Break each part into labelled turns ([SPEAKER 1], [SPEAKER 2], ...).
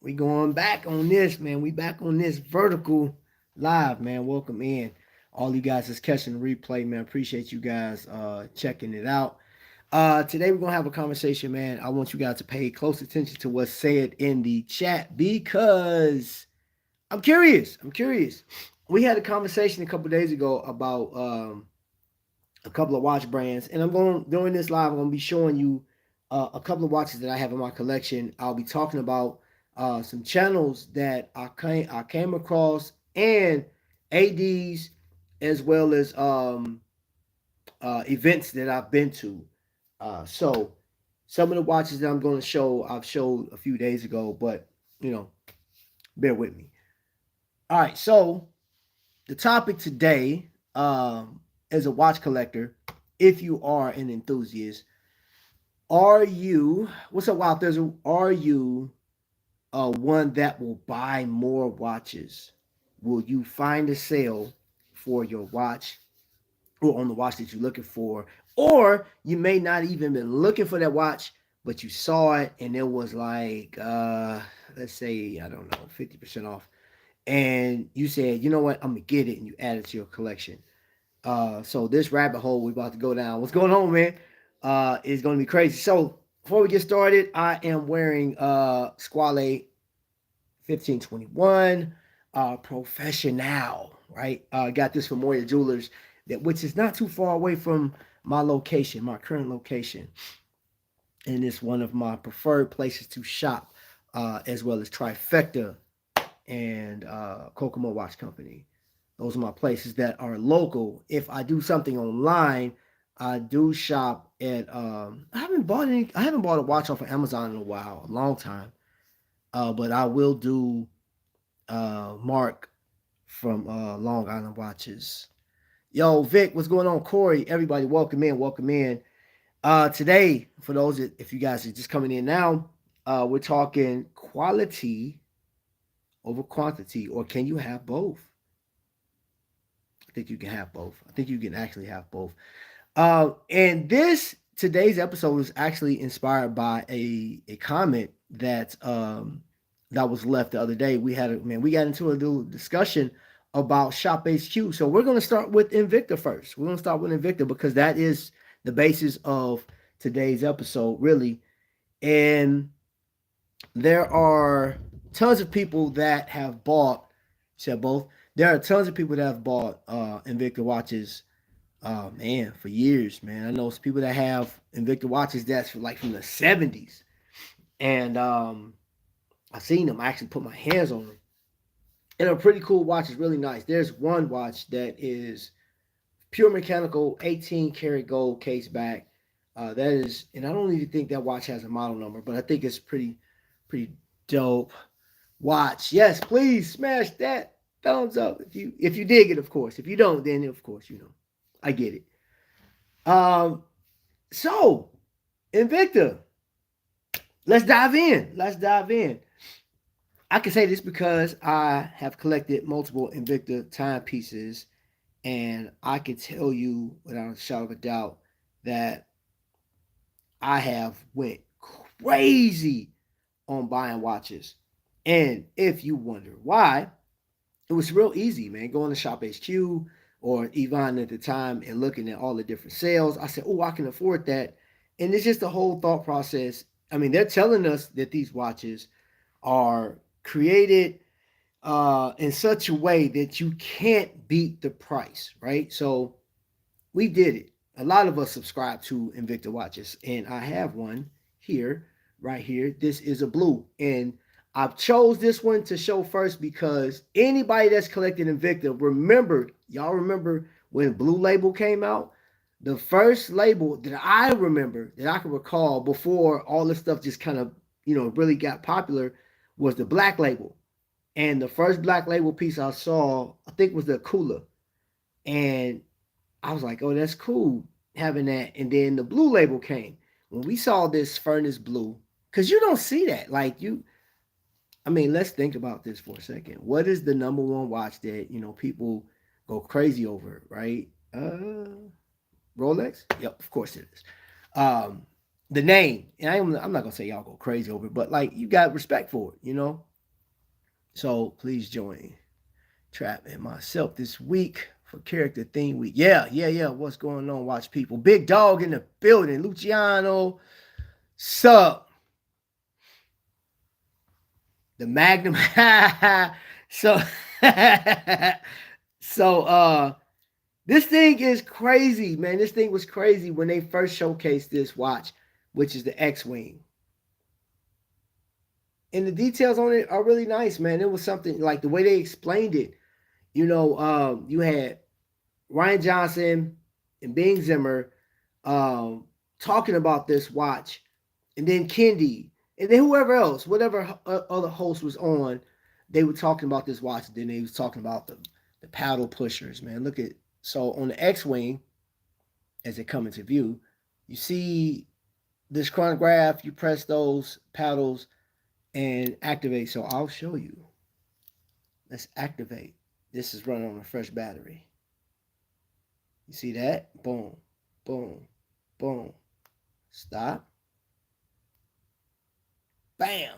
[SPEAKER 1] We going back on this, man. We back on this vertical live, man. Welcome in. All you guys that's catching the replay, man. Appreciate you guys checking it out. Today we're gonna have a conversation, man. I want you guys to pay close attention to what's said in the chat because I'm curious. I'm curious. We had a conversation a couple days ago about a couple of watch brands, and I'm going during this live. I'm going to be showing you a couple of watches that I have in my collection. I'll be talking about some channels that I came across and ads as well as events that I've been to. So some of the watches that I'm going to show I've showed a few days ago, but you know, bear with me. All right, so the topic today, as a watch collector, if you are an enthusiast, are you, what's up, Wild Thursday? Are you one that will buy more watches? Will you find a sale for your watch or on the watch that you're looking for? Or you may not even been looking for that watch, but you saw it and it was like, let's say, I don't know, 50% off. And you said, you know what, I'm going to get it. And you add it to your collection. So this rabbit hole we're about to go down. What's going on, man? Is going to be crazy. So before we get started, I am wearing Squale 1521 Professional, right? Got this from Moya Jewelers, which is not too far away from my location, my current location. And it's one of my preferred places to shop, as well as Trifecta and Kokomo Watch Company. Those are my places that are local. If I do something online, I do shop at. I haven't bought a watch off of Amazon in a while, a long time. But I will do Mark from Long Island Watches. Yo, Vic, what's going on? Corey, everybody, welcome in, welcome in. Today, for those that, if you guys are just coming in now, we're talking quality over quantity, or can you have both? I think you can have both. I think you can actually have both. And today's episode was actually inspired by a comment that was left the other day. We got into a little discussion about Shop HQ. So we're going to start with Invicta first. We're going to start with Invicta because that is the basis of today's episode, really. And there are tons of people that have bought, said both. There are tons of people that have bought Invicta watches, man, for years, man. I know some people that have Invicta watches that's from the 70s. And I've seen them. I actually put my hands on them. And a pretty cool watch. It's really nice. There's one watch that is pure mechanical, 18 karat gold case back. That is, and I don't even think that watch has a model number, but I think it's pretty dope watch. Yes, please smash that thumbs up if you dig it, of course. If you don't, then of course, I get it. So Invicta, let's dive in. I can say this because I have collected multiple Invicta timepieces, and I can tell you without a shadow of a doubt that I have went crazy on buying watches. And if you wonder why, it was real easy, man. Going to Shop HQ or Yvonne at the time and looking at all the different sales. I said, oh, I can afford that. And it's just the whole thought process. I mean, they're telling us that these watches are created in such a way that you can't beat the price, right? So we did it. A lot of us subscribe to Invicta watches, and I have one here, right here. This is a blue, and I've chose this one to show first because anybody that's collected Invicta, y'all remember when Blue Label came out? The first label that I remember, that I can recall before all this stuff just kind of, really got popular, was the Black Label. And the first Black Label piece I saw, I think, was the Kula. And I was like, oh, that's cool having that. And then the Blue Label came. When we saw this Furnace Blue, because you don't see that. Let's think about this for a second. What is the number one watch that, people go crazy over, right? Rolex? Yep, of course it is. The name, and I'm not going to say y'all go crazy over it, but you got respect for it, So please join Trap and myself this week for character theme week. Yeah. What's going on, watch people? Big dog in the building. Luciano. Sup? The Magnum. so so this thing is crazy, man. This thing was crazy when they first showcased this watch, which is the X-Wing. And the details on it are really nice, man. It was something like the way they explained it. You had Ryan Johnson and Bing Zimmer talking about this watch, and then Kendi, and then whoever else, whatever other host was on, they were talking about this watch. And then they was talking about the paddle pushers, man. Look at so on the X-Wing, as it come into view, you see this chronograph. You press those paddles and activate. So I'll show you. Let's activate. This is running on a fresh battery. You see that? Boom, boom, boom. Stop. Bam.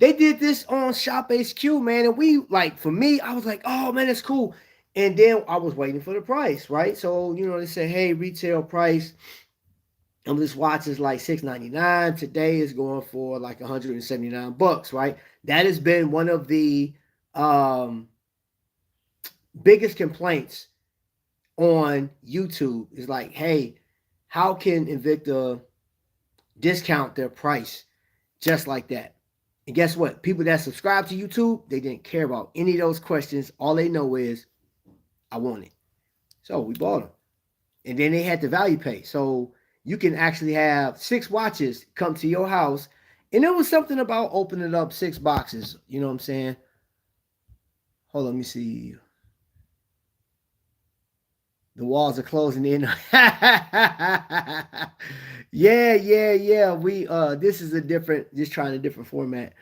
[SPEAKER 1] They did this on Shop HQ, man. And we, like, for me, I was like, oh, man, that's cool. And then I was waiting for the price, right? So, they said, hey, retail price of this watch is like $699. Today is going for like $179, right? That has been one of the biggest complaints on YouTube is like, hey, how can Invicta discount their price just like that? And guess what? People that subscribe to YouTube, they didn't care about any of those questions. All they know is, I want it. So we bought them. And then they had the value pay. So you can actually have 6 watches come to your house. And there was something about opening up 6 boxes. You know what I'm saying? Hold on, let me see. The walls are closing in. Yeah. We this is just trying a different format.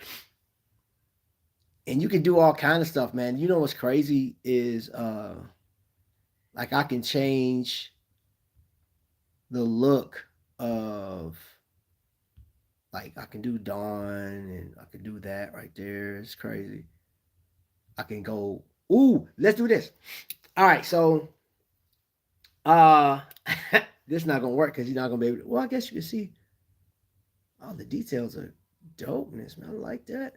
[SPEAKER 1] And you can do all kind of stuff, man. You know what's crazy is like I can change the look of, like, I can do dawn and I can do that right there. It's crazy. I can go, ooh, let's do this. All right, so uh this is not gonna work because you're not gonna be able to, well, I guess you can see all the details are dopeness, man. I like that.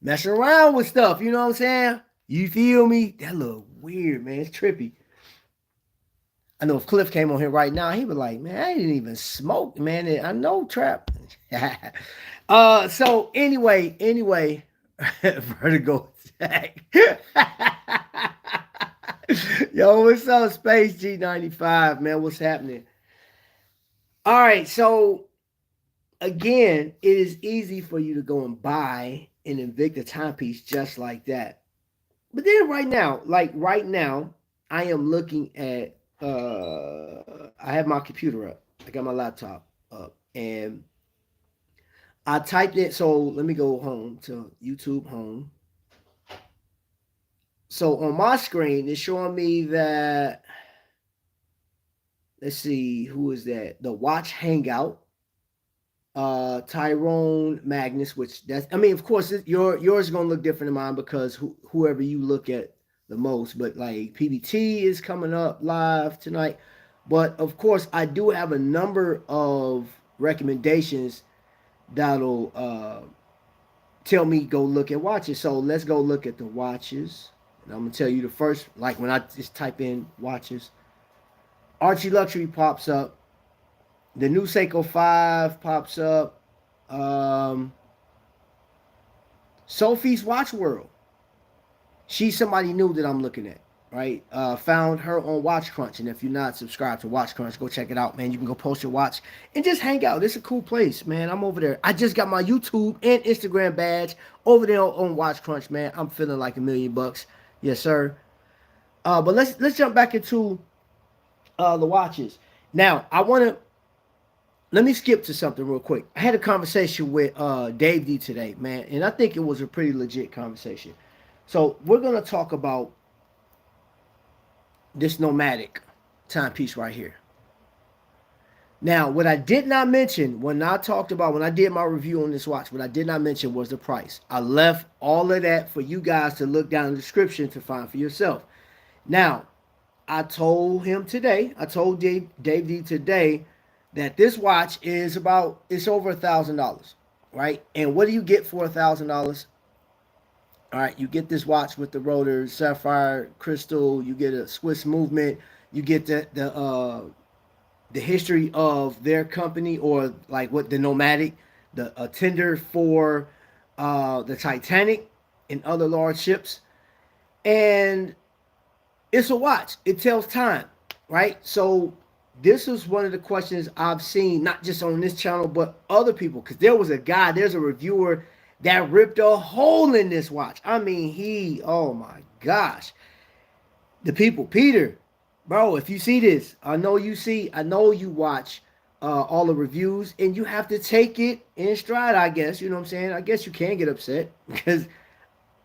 [SPEAKER 1] Messing around with stuff, you know what I'm saying? You feel me? That look weird, man. It's trippy. I know if Cliff came on here right now, he would like, man, I didn't even smoke, man. I know Trap. So anyway, vertigo attack. Yo, what's up, Space G95, man? What's happening? All right, so again, it is easy for you to go and buy an Invicta timepiece just like that. But then right now, I am looking at I have my computer up. I got my laptop up and I typed it. So let me go home to YouTube home. So on my screen, it's showing me that, let's see, who is that? The Watch Hangout. Tyrone Magnus, which that's, I mean, of course, yours is gonna look different than mine because whoever you look at the most, but like PBT is coming up live tonight. But of course, I do have a number of recommendations that'll tell me go look at watches. So let's go look at the watches. And I'm gonna tell you the first, like when I just type in watches, Archie Luxury pops up. The new Seiko 5 pops up. Sophie's Watch World. She's somebody new that I'm looking at, right? Found her on Watch Crunch. And if you're not subscribed to Watch Crunch, go check it out, man. You can go post your watch and just hang out. It's a cool place, man. I'm over there. I just got my YouTube and Instagram badge over there on Watch Crunch, man. I'm feeling like $1,000,000. Yes, sir. But let's jump back into the watches. Now, let me skip to something real quick. I had a conversation with Dave D today, man, and I think it was a pretty legit conversation. So we're going to talk about this nomadic timepiece right here. Now, what I did not mention when I talked about when I did my review on this watch, what I did not mention was the price. I left all of that for you guys to look down in the description to find for yourself. Now, I told him today, I told Dave D today that this watch is about it's over $1,000, right? And what do you get for $1,000? All right, you get this watch with the rotor, sapphire crystal. You get a Swiss movement. You get the history of their company, or like what the Nomadic, the tender for the Titanic and other large ships. And it's a watch. It tells time, right? So this is one of the questions I've seen, not just on this channel, but other people. Because there's a reviewer that ripped a hole in this watch. I mean, oh my gosh. The people, Peter, bro, if you see this, I know you watch all the reviews, and you have to take it in stride, I guess. You know what I'm saying? I guess you can get upset because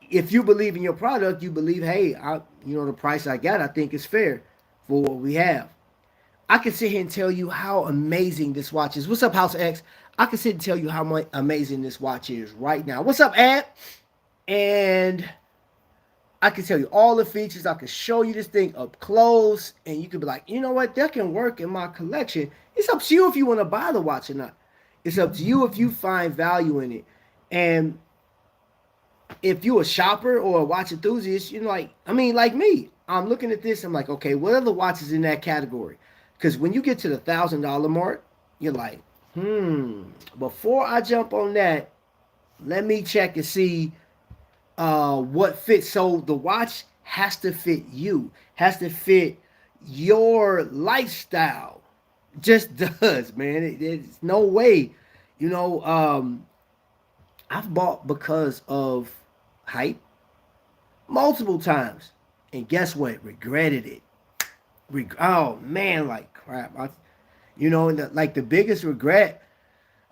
[SPEAKER 1] if you believe in your product, you believe, hey, the price I got, I think is fair for what we have. I can sit here and tell you how amazing this watch is. What's up, House X? I can sit and tell you how much amazing this watch is right now. What's up, Ad? And I can tell you all the features. I can show you this thing up close, and you could be like, you know what, that can work in my collection. It's up to you if you want to buy the watch or not. It's up to you if you find value in it. And if you're a shopper or a watch enthusiast, like me, I'm looking at this. I'm like, okay, what are the watches in that category? Because when you get to the $1,000 mark, you're like, before I jump on that, let me check and see what fits. So the watch has to fit you, has to fit your lifestyle. Just does, man. There's no way. You know, I've bought because of hype multiple times, and guess what? Regretted it. Oh man, like crap. Like the biggest regret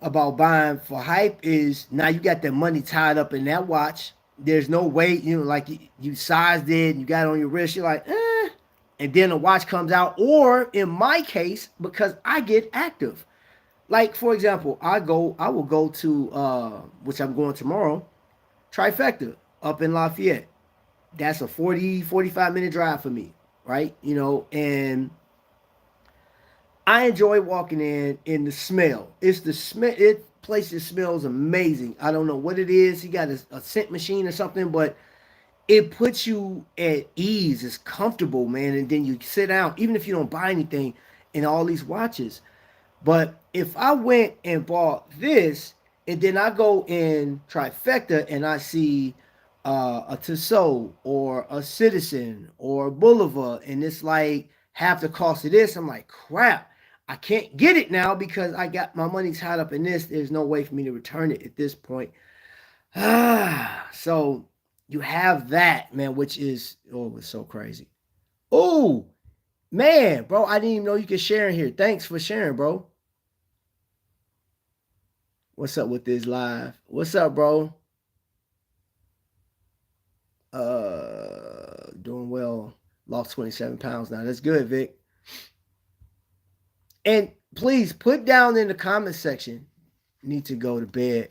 [SPEAKER 1] about buying for hype is now you got that money tied up in that watch. There's no way, like you sized it, and you got it on your wrist. You're like, and then the watch comes out. Or in my case, because I get active. Like for example, I will go to which I'm going tomorrow, Trifecta up in Lafayette. That's a 45 minute drive for me, right? And I enjoy walking in the smell. It's the smell. It place that smells amazing. I don't know what it is. He got a scent machine or something, but it puts you at ease. It's comfortable, man. And then you sit down, even if you don't buy anything in all these watches. But if I went and bought this, and then I go in Trifecta and I see a Tissot or a Citizen or a Boulevard, and it's like half the cost of this, I'm like, crap, I can't get it now because I got my money tied up in this. There's no way for me to return it at this point. So you have that, man, which is, it's so crazy. Oh, man, bro, I didn't even know you could share in here. Thanks for sharing, bro. What's up with this live? What's up, bro? Doing well. Lost 27 pounds now. That's good, Vic. And please put down in the comment section, need to go to bed.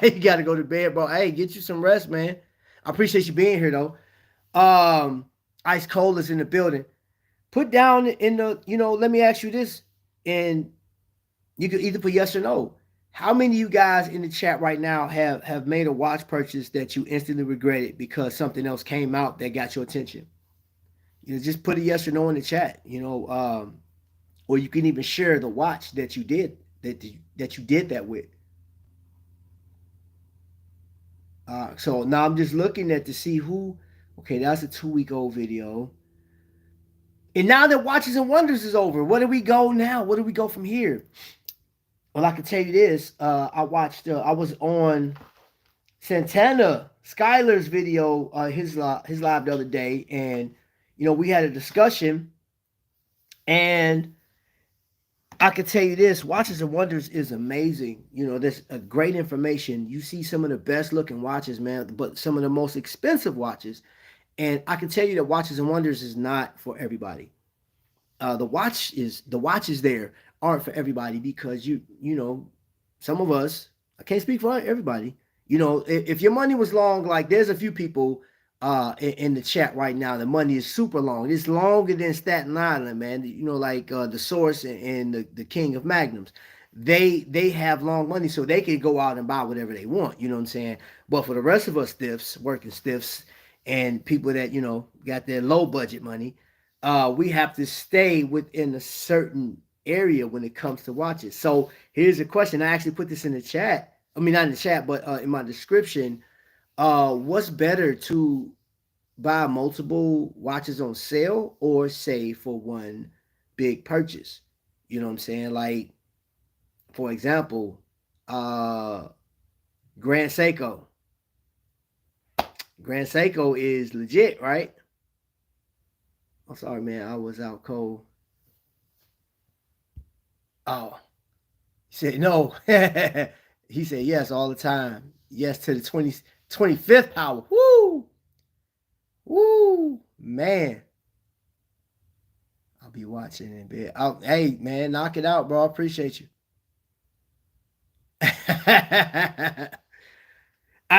[SPEAKER 1] You got to go to bed, bro. Hey, get you some rest, man. I appreciate you being here, though. Ice Cold is in the building. Put down in the, let me ask you this, and you can either put yes or no. How many of you guys in the chat right now have made a watch purchase that you instantly regretted because something else came out that got your attention? Just put a yes or no in the chat. Or you can even share the watch that you did that with. So now I'm just looking at to see who. Okay, that's a 2-week-old video. And now that Watches and Wonders is over, where do we go now? Where do we go from here? Well, I can tell you this. I was on Santana Skylar's video, his live the other day, and we had a discussion, and I can tell you this: Watches and Wonders is amazing. There's a great information. You see some of the best looking watches, man, but some of the most expensive watches. And I can tell you that Watches and Wonders is not for everybody. The watch is there. aren't for everybody because you know, some of us, I can't speak for everybody. You know, if your money was long, like there's a few people in the chat right now, the money is super long. It's longer than Staten Island, man. You know, like the Source and the King of Magnums. They have long money so they can go out and buy whatever they want. You know what I'm saying? But for the rest of us stiffs, working stiffs, and people that you know got their low budget money, we have to stay within a certain area when it comes to watches. So here's a question. I actually put this in the chat. I mean, not in the chat, but in my description. What's better to buy multiple watches on sale or save for one big purchase? You know what I'm saying? Like, for example, uh, Grand Seiko. Grand Seiko is legit, right? I'm sorry, man. I was out cold. Oh, he said no. He said yes all the time. Yes to the 25th hour. Woo! Woo! Man. I'll be watching in bed. Hey, man, knock it out, bro. I appreciate you.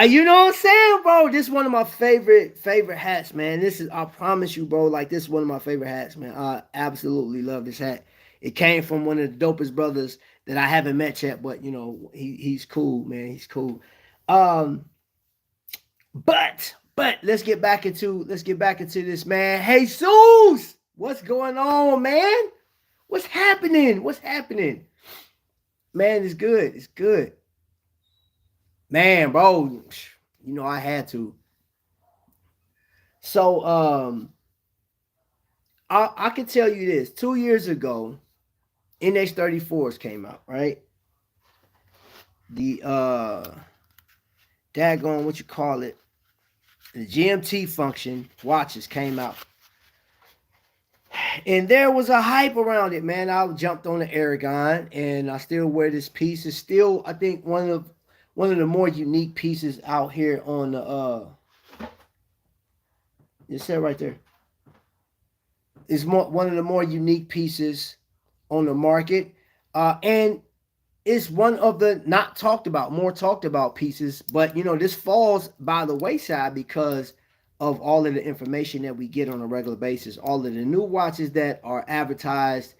[SPEAKER 1] You know what I'm saying, bro? This is one of my favorite hats, man. This is, I promise you, bro. Like, this is one of my favorite hats, man. I absolutely love this hat. It came from one of the dopest brothers that I haven't met yet, but you know, he's cool, man. He's cool. Um, but let's get back into this, man. Hey, Jesus, what's going on, man? What's happening? What's happening? Man, it's good. It's good. Man, bro, you know I had to. So I can tell you this. 2 years ago, NX34s came out, right? The daggone what you call it, the GMT function watches came out. And there was a hype around it, man. I jumped on the Aragon and I still wear this piece. It's still, I think, one of the more unique pieces out here on the it said right there. It's one of the more unique pieces on the market. And it's one of the not talked about, more talked about pieces. But you know, this falls by the wayside because of all of the information that we get on a regular basis, all of the new watches that are advertised.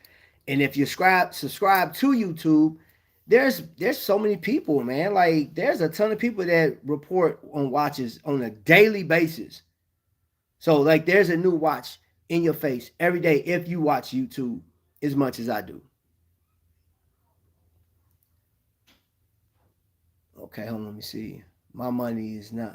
[SPEAKER 1] And if you subscribe to YouTube, there's so many people, man. Like there's a ton of people that report on watches on a daily basis. So like there's a new watch in your face every day if you watch YouTube as much as I do. Okay, hold on, let me see. My money is not.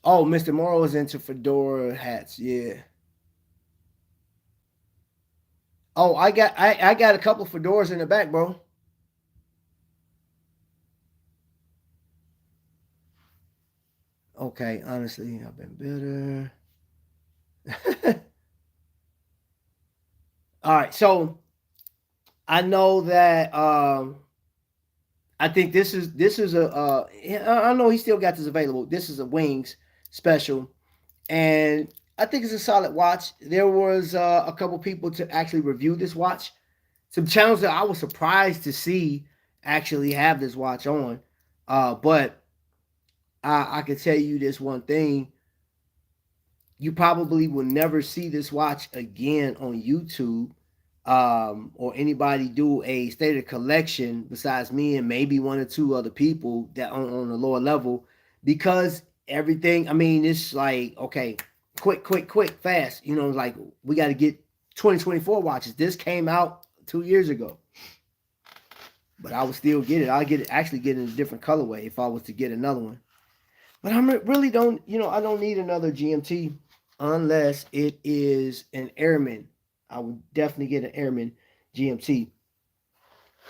[SPEAKER 1] Oh, Mr. Morrow is into fedora hats. Yeah. Oh, I got a couple fedoras in the back, bro. Okay, honestly, I've been better. All right, so I know that I think this is a I know he still got this available. This is a Wings special, and I think it's a solid watch. There was a couple people to actually review this watch. Some channels that I was surprised to see actually have this watch on. But I can tell you this one thing. You probably will never see this watch again on YouTube, or anybody do a state of collection besides me and maybe one or two other people that on the lower level, because everything, I mean, it's like, okay, quick, fast. You know, like we got to get 2024 watches. This came out 2 years ago. But I would still get it. I'll actually get it in a different colorway if I was to get another one. But I really don't, you know, I don't need another GMT unless it is an Airman. I would definitely get an Airman GMT.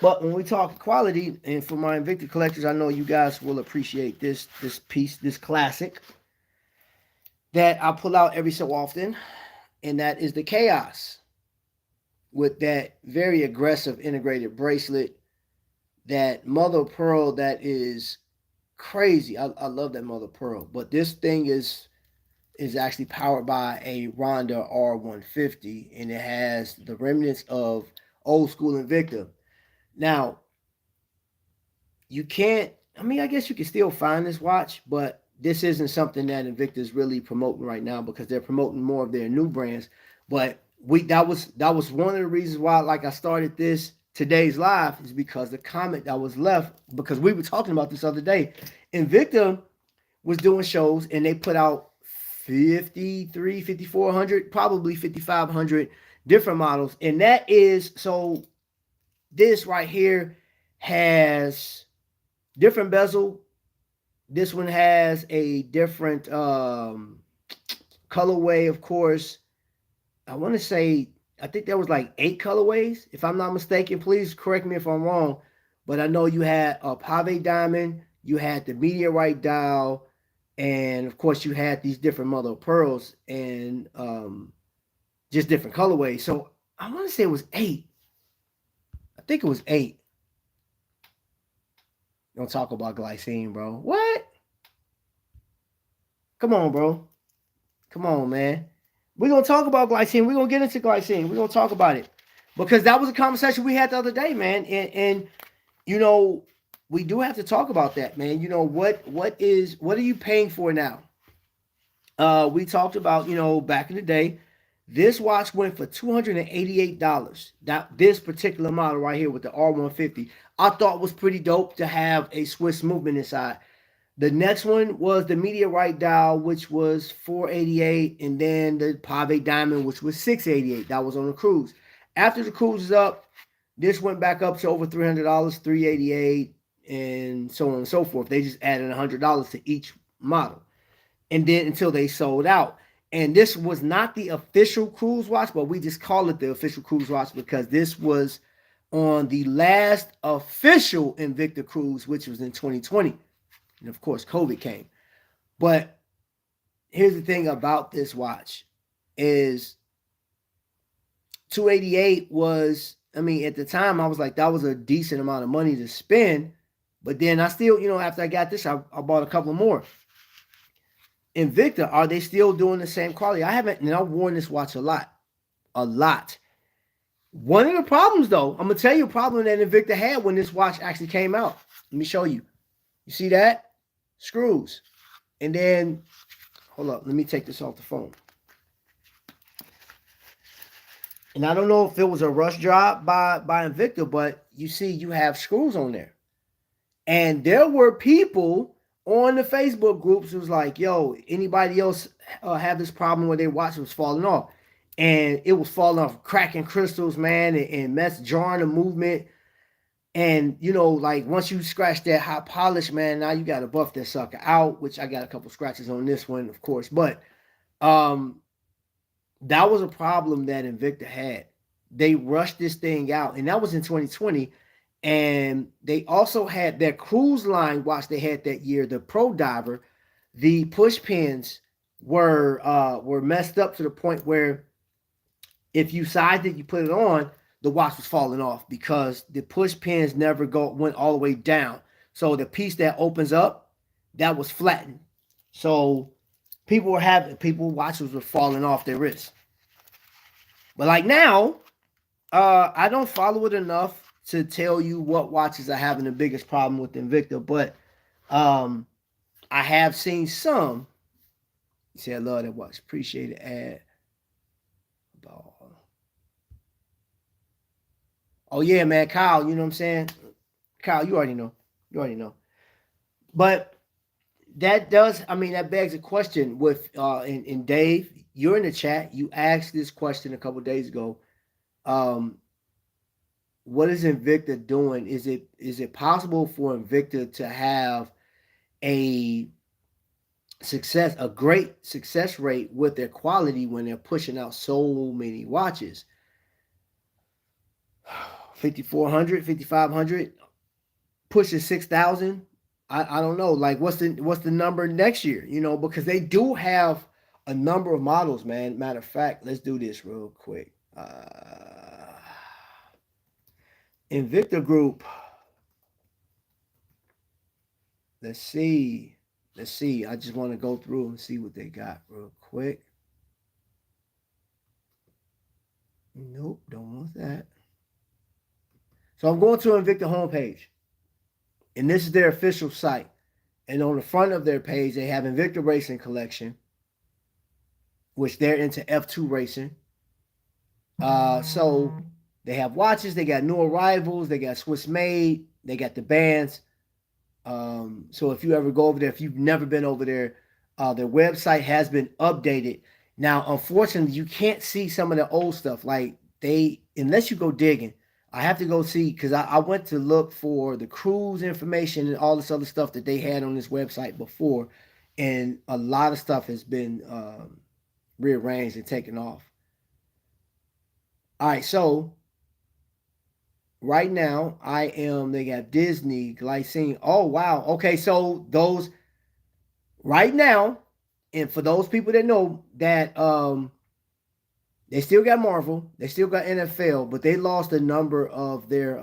[SPEAKER 1] But when we talk quality, and for my Invicta collectors, I know you guys will appreciate this piece, this classic that I pull out every so often, and that is the Chaos with that very aggressive integrated bracelet, that mother of pearl that is crazy. I love that mother pearl. But this thing is actually powered by a Ronda R150, and it has the remnants of old school Invicta. Now, you can't, I mean, I guess you can still find this watch, but this isn't something that Invicta is really promoting right now because they're promoting more of their new brands. But that was one of the reasons why, like, I started this today's live, is because the comment that was left, because we were talking about this other day. Invicta was doing shows and they put out 53, 5400, probably 5500 different models. And that is, so this right here has different bezel. This one has a different colorway, of course. I want to say, I think there was like 8 colorways, if I'm not mistaken. Please correct me if I'm wrong. But I know you had a pave diamond, you had the meteorite dial, and of course you had these different mother of pearls and just different colorways. So I want to say it was 8. I think it was 8. Don't talk about glycine, bro. What? Come on, bro. Come on, man. We're gonna talk about glycine. We're gonna get into glycine. We're gonna talk about it. Because that was a conversation we had the other day, man. And you know, we do have to talk about that, man. You know, what are you paying for now? We talked about, back in the day, this watch went for $288. That this particular model right here with the R150, I thought was pretty dope to have a Swiss movement inside. The next one was the meteorite dial, which was 488, and then the pave diamond, which was 688. That was on the cruise. After the cruise is up, this went back up to over $300, 388, and so on and so forth. They just added $100 to each model, and then until they sold out. And this was not the official cruise watch, but we just call it the official cruise watch because this was on the last official Invicta cruise, which was in 2020. And of course, COVID came. But here's the thing about this watch is 288 was, I mean, at the time, I was like, that was a decent amount of money to spend. But then I still, after I got this, I bought a couple more. Invicta, are they still doing the same quality? I haven't, and I've worn this watch a lot. A lot. One of the problems, though, I'm going to tell you a problem that Invicta had when this watch actually came out. Let me show you. You see that? Screws. And then, hold up, let me take this off the phone. And I don't know if it was a rush job by Invicta, but you see you have screws on there. And there were people on the Facebook groups who was like, yo, anybody else have this problem where their watch was falling off? And it was falling off, cracking crystals, man, and jarring the movement. And, like once you scratch that hot polish, man, now you got to buff that sucker out, which I got a couple scratches on this one, of course. But that was a problem that Invicta had. They rushed this thing out, and that was in 2020. And they also had their cruise line watch they had that year, the Pro Diver. The push pins were messed up to the point where if you sized it, you put it on, the watch was falling off because the push pins never went all the way down. So the piece that opens up, that was flattened. So watches were falling off their wrists. But like now, I don't follow it enough to tell you what watches are having the biggest problem with Invicta, but I have seen some. You say I love that watch. Appreciate it. Ad. Oh yeah, man, Kyle. You know what I'm saying? Kyle, you already know. But that begs a question with and Dave, you're in the chat. You asked this question a couple days ago. What is Invicta doing? Is it possible for Invicta to have a great success rate with their quality when they're pushing out so many watches? 5,400, 5,500, pushing 6,000. I don't know. Like, what's the number next year? Because they do have a number of models, man. Matter of fact, let's do this real quick. Invicta Group. Let's see. Let's see. I just want to go through and see what they got real quick. Nope, don't want that. So I'm going to Invicta homepage, and this is their official site. And on the front of their page, they have Invicta Racing Collection, which they're into F2 racing. So they have watches, they got new arrivals, they got Swiss made, they got the bands. So if you ever go over there, if you've never been over there, their website has been updated. Now, unfortunately, you can't see some of the old stuff. Like unless you go digging, I have to go see because I went to look for the cruise information and all this other stuff that they had on this website before, and a lot of stuff has been rearranged and taken off. All right, so right now they got Disney, Glycine. Oh wow. Okay, so those right now, and for those people that know that they still got Marvel, they still got NFL, but they lost a number of their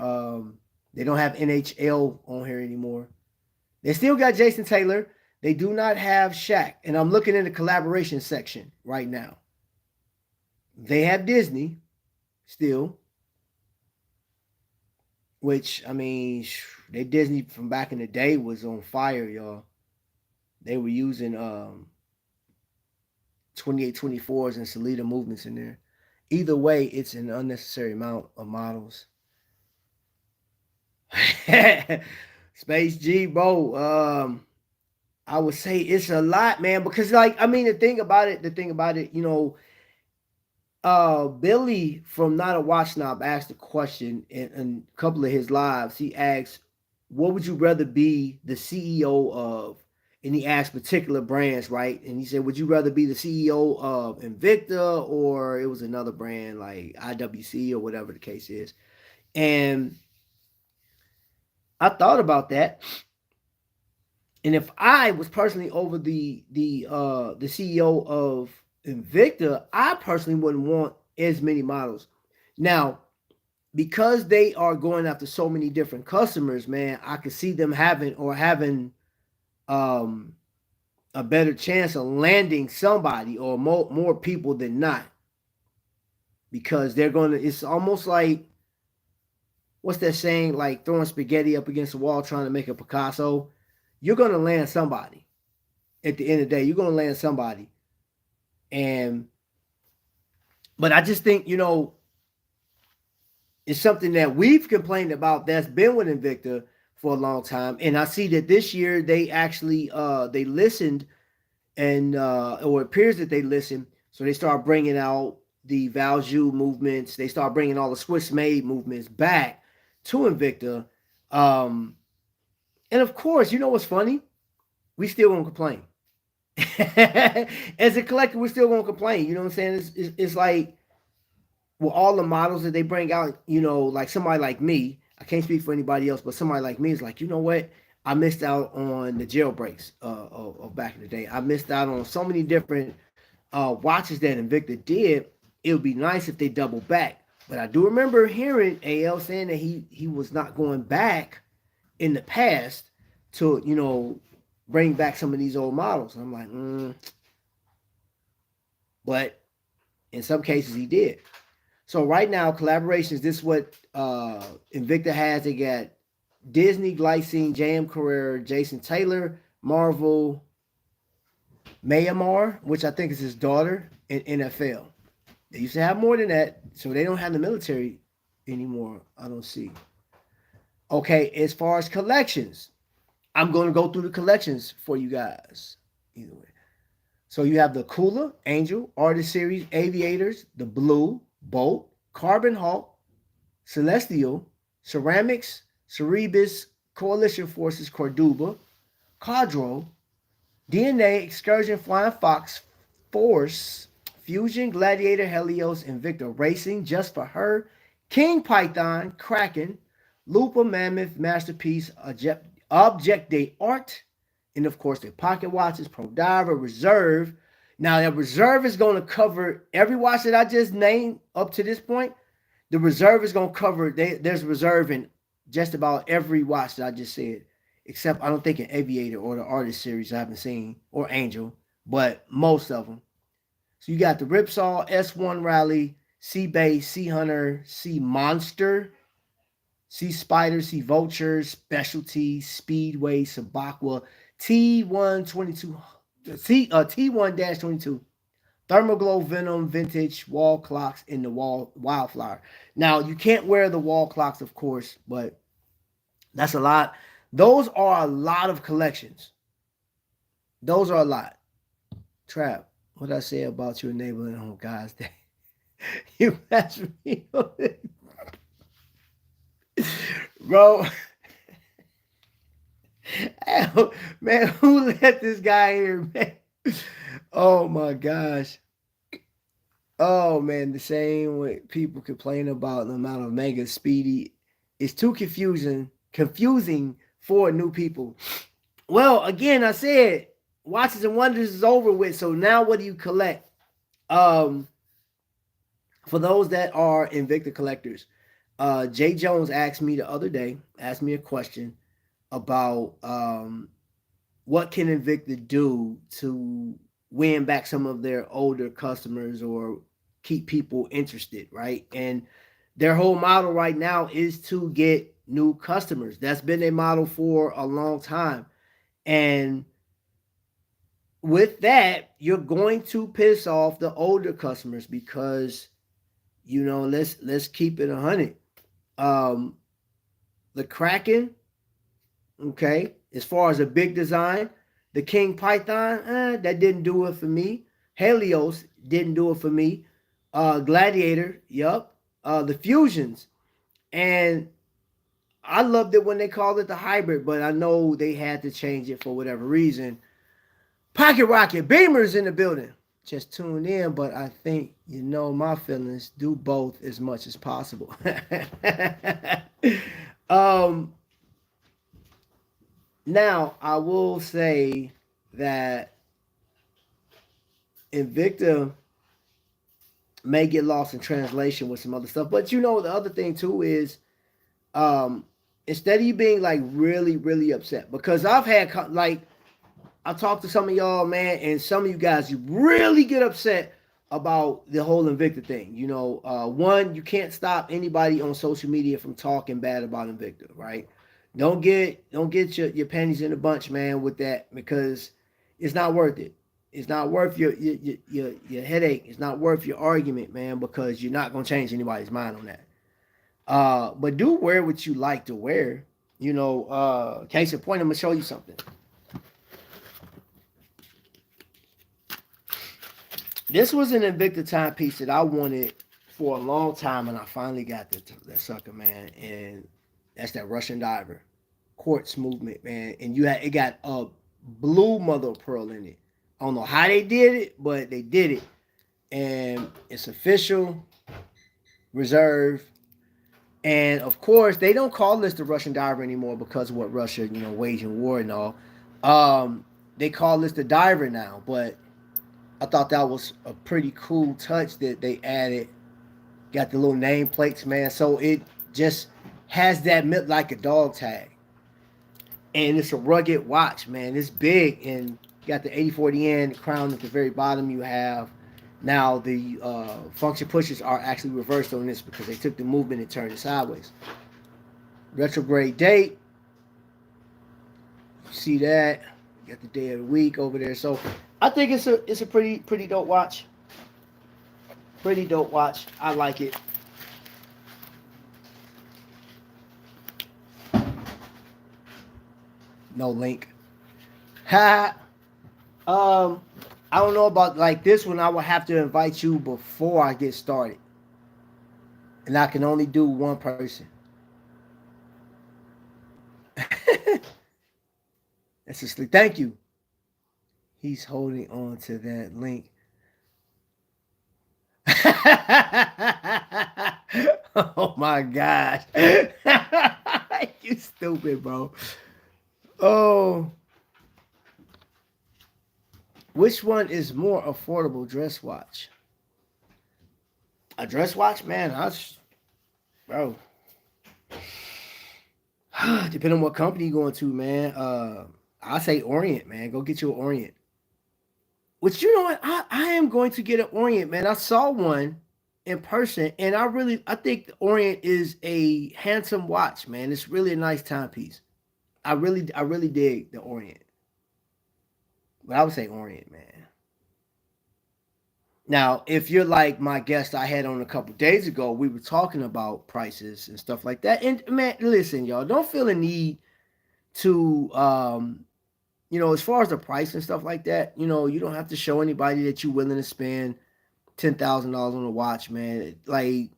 [SPEAKER 1] they don't have NHL on here anymore. They still got Jason Taylor. They do not have Shaq. And I'm looking in the collaboration section right now. They have Disney still, which, I mean, they Disney from back in the day was on fire, y'all. They were using 2824s and Salida movements in there. Either way, it's an unnecessary amount of models. Space G, bro. I would say it's a lot, man, because like, I mean, the thing about it, you know, Billy from Not a Watch Snob asked a question in a couple of his lives. He asked, what would you rather be the CEO of? And he asked particular brands, right? And he said, would you rather be the CEO of Invicta, or it was another brand like IWC or whatever the case is? And I thought about that. And if I was personally over the CEO of Invicta, I personally wouldn't want as many models. Now, because they are going after so many different customers, man, I could see them having a better chance of landing somebody or more people than not, because they're going to, it's almost like, what's that saying, like throwing spaghetti up against the wall trying to make a Picasso. You're going to land somebody at the end of the day. You're going to land somebody. But I just think, you know, it's something that we've complained about that's been with Invicta for a long time. And I see that this year they actually they listened, and or it appears that they listened. So they start bringing out the Valjoux movements. They start bringing all the Swiss made movements back to Invicta. And of course, you know what's funny? We still gonna complain. As a collector, we're still gonna complain. You know what I'm saying? It's like with all the models that they bring out, you know, like somebody like me, I can't speak for anybody else, but somebody like me is like, you know what? I missed out on the jailbreaks of back in the day. I missed out on so many different watches that Invicta did. It would be nice if they double back. But I do remember hearing AL saying that he was not going back in the past to, you know, bring back some of these old models. And I'm like, But in some cases he did. So right now, collaborations, this is what Invicta has. They got Disney, Glycine, J.M. Carrera, Jason Taylor, Marvel, Mayamar, which I think is his daughter, and NFL. They used to have more than that, so they don't have the military anymore, I don't see. Okay, as far as collections, I'm going to go through the collections for you guys. Either way. So you have the Kula, Angel, Artist Series, Aviators, the Blue, Bolt, Carbon Hawk, Celestial, Ceramics, Cerebus, Coalition Forces, Cordoba, Cadro, DNA, Excursion, Flying Fox, Force, Fusion, Gladiator, Helios, Invicta Racing, Just for Her, King Python, Kraken, Lupa, Mammoth, Masterpiece, Object Day Art, and of course the Pocket Watches, Pro Diver, Reserve. Now that Reserve is going to cover every watch that I just named up to this point. The Reserve is going to cover, there's Reserve in just about every watch that I just said. except I don't think an Aviator or the Artist series I haven't seen, or Angel, but most of them. So you got the Ripsaw, S1 Rally, Sea Base, Sea Hunter, Sea Monster, Sea Spider, Sea Vulture, Specialty, Speedway, Sabaqua, T122, T1-22, Thermoglow, Venom, Vintage, Wall Clocks, and the Wildflower. Now, you can't wear the wall clocks, of course, but that's a lot. Those are a lot of collections. Those are a lot. Trap, what I say about you enabling on God's Day. You asked me, bro. Man, who let this guy here, man? Oh my gosh. Oh man, the same way people complain about the amount of mega speedy. It's too confusing for new people. Well, again, I said Watches and Wonders is over with. So now what do you collect? Um, for those that are Invicta collectors, Jay Jones asked me a question about what can Invicta do to win back some of their older customers or keep people interested, right? And their whole model right now is to get new customers. That's been a model for a long time. And with that, you're going to piss off the older customers because let's keep it 100. Um, the Kraken, okay, as far as a big design, the King Python, that didn't do it for me. Helios didn't do it for me. Gladiator, yup. The Fusions, and I loved it when they called it the hybrid, but I know they had to change it for whatever reason. Pocket Rocket Beamers in the building. Just tune in, but I think you know my feelings. Do both as much as possible. um, Now I will say that Invicta may get lost in translation with some other stuff, but the other thing too is um, instead of you being like really really upset, because I've had like I talked to some of y'all, man, and some of you guys, you really get upset about the whole Invicta thing. One, you can't stop anybody on social media from talking bad about Invicta, right? Don't get your panties in a bunch, man, with that, because it's not worth it. It's not worth your headache. It's not worth your argument, man, because you're not gonna change anybody's mind on that. But do wear what you like to wear. Case in point, I'm gonna show you something. This was an Invicta timepiece that I wanted for a long time, and I finally got that sucker, man. And that's that Russian diver quartz movement, man. And it got a blue mother of pearl in it. I don't know how they did it, but they did it, and it's official, reserve. And of course, they don't call this the Russian diver anymore because of what Russia, waging war and all. They call this the diver now, but I thought that was a pretty cool touch that they added. Got the little name plates, man. So it just has that like a dog tag. And it's a rugged watch, man. It's big, and got the 8040N crown at the very bottom. You have now the function pushes are actually reversed on this because they took the movement and turned it sideways. Retrograde date. You see that? You got the day of the week over there. So I think it's a pretty dope watch. Pretty dope watch. I like it. No link. Ha. I don't know about like this one. I will have to invite you before I get started, and I can only do one person. That's a sleep. Thank you. He's holding on to that link. Oh my gosh. You stupid, bro. Oh. Which one is more affordable dress watch? A dress watch, man. Bro. Depending on what company you're going to, man. I say Orient, man. Go get you an Orient. Which you know what? I am going to get an Orient, man. I saw one in person, and I think the Orient is a handsome watch, man. It's really a nice timepiece. I really dig the Orient. But I would say Orient, man. Now, if you're like my guest I had on a couple days ago, we were talking about prices and stuff like that. And man, listen, y'all, don't feel a need to as far as the price and stuff like that, you don't have to show anybody that you're willing to spend $10,000 on a watch, man. Like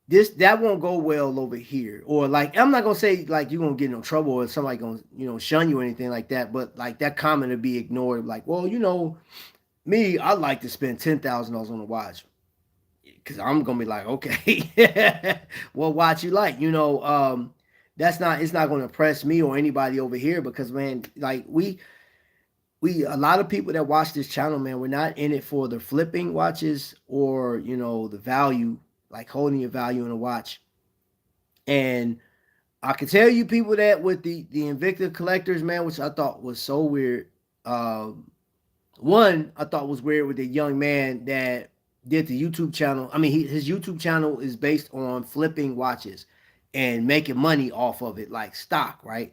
[SPEAKER 1] this, that won't go well over here. Or like, I'm not gonna say like you're gonna get in no trouble or somebody gonna shun you or anything like that. But like that comment to be ignored. Like, well, me, I like to spend $10,000 on a watch because I'm gonna be like, okay, what watch you like? That's not it's not gonna impress me or anybody over here because man, like we a lot of people that watch this channel, man, we're not in it for the flipping watches or the value, like holding your value in a watch. And I can tell you people that with the Invicta collectors, man, which I thought was so weird. One I thought was weird with the young man that did the YouTube channel. I mean, his YouTube channel is based on flipping watches and making money off of it, like stock, right?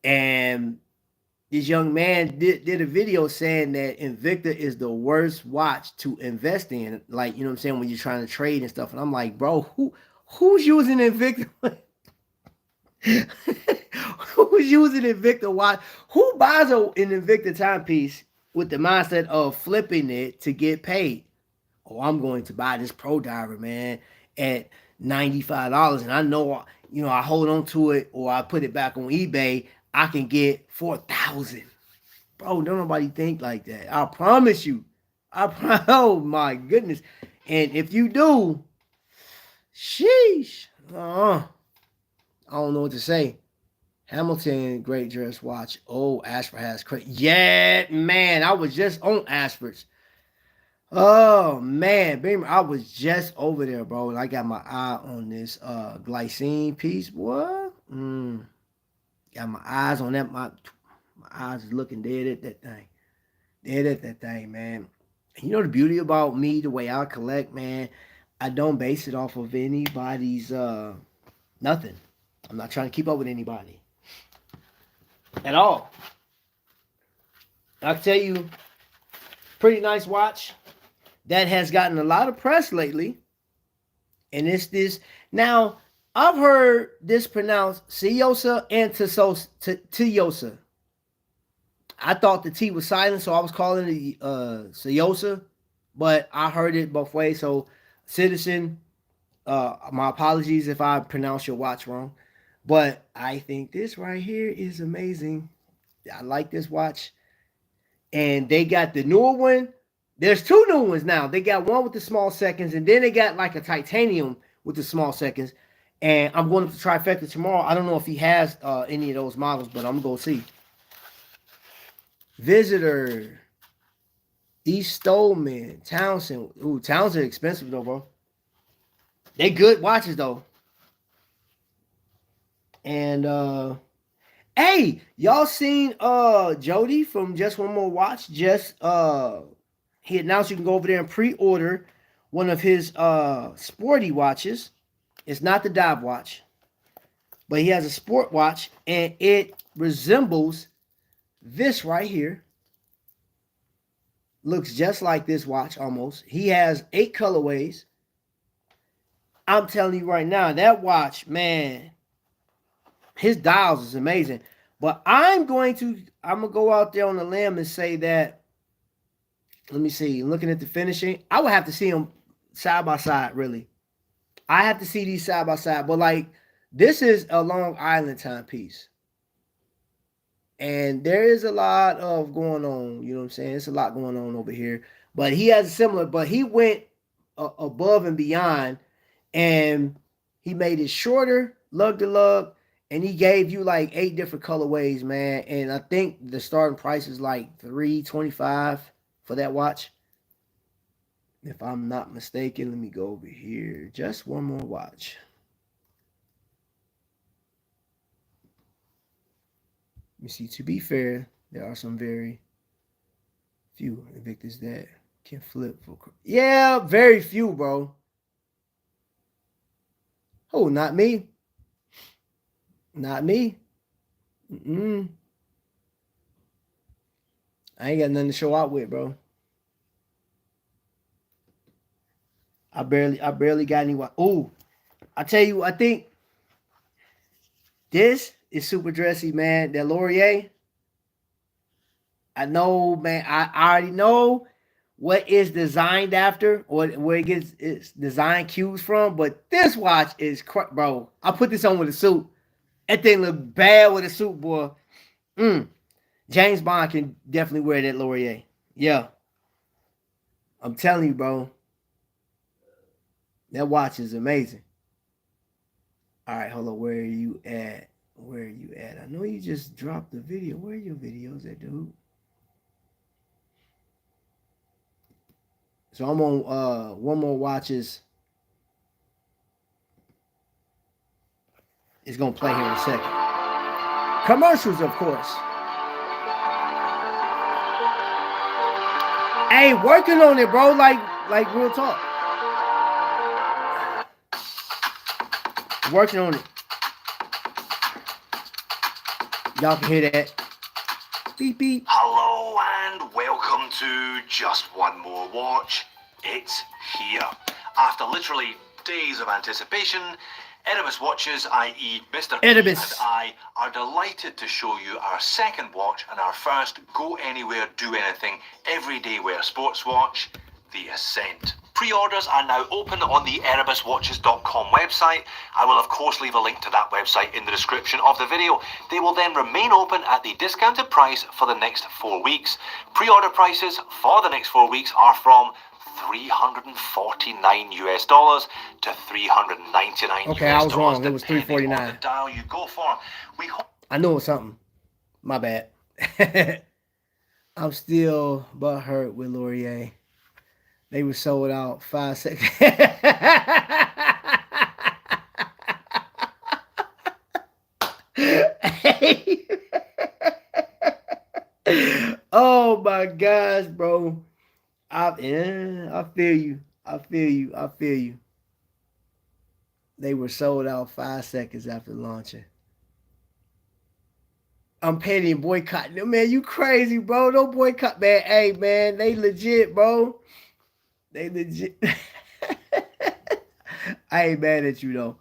[SPEAKER 1] And this young man did a video saying that Invicta is the worst watch to invest in. Like, what I'm saying, when you're trying to trade and stuff. And I'm like, bro, who's using Invicta? Who's using Invicta watch? Who buys an Invicta timepiece with the mindset of flipping it to get paid? Oh, I'm going to buy this Pro Diver, man, at $95. And I know, I hold on to it or I put it back on eBay. I can get 4,000. Bro, don't nobody think like that. I promise you. Oh my goodness. And if you do, sheesh. I don't know what to say. Hamilton, great dress watch. Oh, Ashford has crazy. Yeah, man. I was just on Ashford's. Oh man, baby, I was just over there, bro, and I got my eye on this glycine piece, boy. Got my eyes on that. My eyes is looking dead at that thing. Dead at that thing, man. And the beauty about me, the way I collect, man, I don't base it off of anybody's nothing. I'm not trying to keep up with anybody at all. I'll tell you, pretty nice watch that has gotten a lot of press lately. And it's this. Now, I've heard this pronounced Siyosa and Tiyosa. I thought the T was silent, so I was calling it Siyosa. But I heard it both ways. So, citizen, my apologies if I pronounce your watch wrong. But I think this right here is amazing. I like this watch. And they got the newer one. There's two new ones now. They got one with the small seconds, and then they got like a titanium with the small seconds. And I'm going to Trifecta tomorrow. I don't know if he has any of those models, but I'm going to see. Visitor, East Stolman, Townsend. Ooh, Townsend expensive though, bro. They good watches though. And hey, y'all seen Jody from Just One More Watch? He announced you can go over there and pre-order one of his sporty watches. It's not the dive watch, but he has a sport watch, and it resembles this right here. Looks just like this watch almost. He has 8 colorways. I'm telling you right now, that watch, man, his dials is amazing. But I'm gonna go out there on the limb and say that, let me see, looking at the finishing, I would have to see them side by side, really. I have to see these side by side. But like, this is a Long Island timepiece. And there is a lot of going on, you know what I'm saying? It's a lot going on over here. But he has a similar, but he went above and beyond, and he made it shorter, lug to lug, and he gave you like 8 different colorways, man. And I think the starting price is like $325 for that watch. If I'm not mistaken, let me go over here. Just one more watch. me see. To be fair, there are some very few Invictus that can flip for. Yeah, very few, bro. Oh, not me. Not me. Mm-mm. I ain't got nothing to show out with, bro. I barely got anyone. Oh, I tell you, I think this is super dressy, man. That Laurier. I know, man. I already know what it's designed after or where it gets its design cues from, but this watch is, bro. I put this on with a suit. That thing look bad with a suit, boy. Mm. James Bond can definitely wear that Laurier. Yeah, I'm telling you, bro. That watch is amazing. All right, hold on. Where are you at? Where are you at? I know you just dropped the video. Where are your videos at, dude? So I'm on one more watches. It's gonna play here in a second. Commercials, of course. Hey, working on it, bro. Like real talk. Working on it. Y'all can hear that. Beep beep.
[SPEAKER 2] Hello and welcome to Just One More Watch. It's here. After literally days of anticipation, Erebus Watches, i.e. Mr. P and I, are delighted to show you our second watch and our first go anywhere, do anything, everyday wear sports watch, the Ascent. Pre-orders are now open on the erebuswatches.com website. I will of course leave a link to that website in the description of the video. They will then remain open at the discounted price for the next 4 weeks. Pre-order prices for the next 4 weeks are from $349 to $399.
[SPEAKER 1] Okay, I was wrong. It was $349.
[SPEAKER 2] The dial you go for. We hope.
[SPEAKER 1] I knew it was something. My bad. I'm still butthurt with Laurier. They were sold out 5 seconds. Oh my gosh, bro. I feel you. I feel you. I feel you. They were sold out 5 seconds after launching. I'm petty and boycotting them, man. You crazy, bro. Don't boycott, man. Hey, man, they legit, bro. They legit. I ain't mad at you though.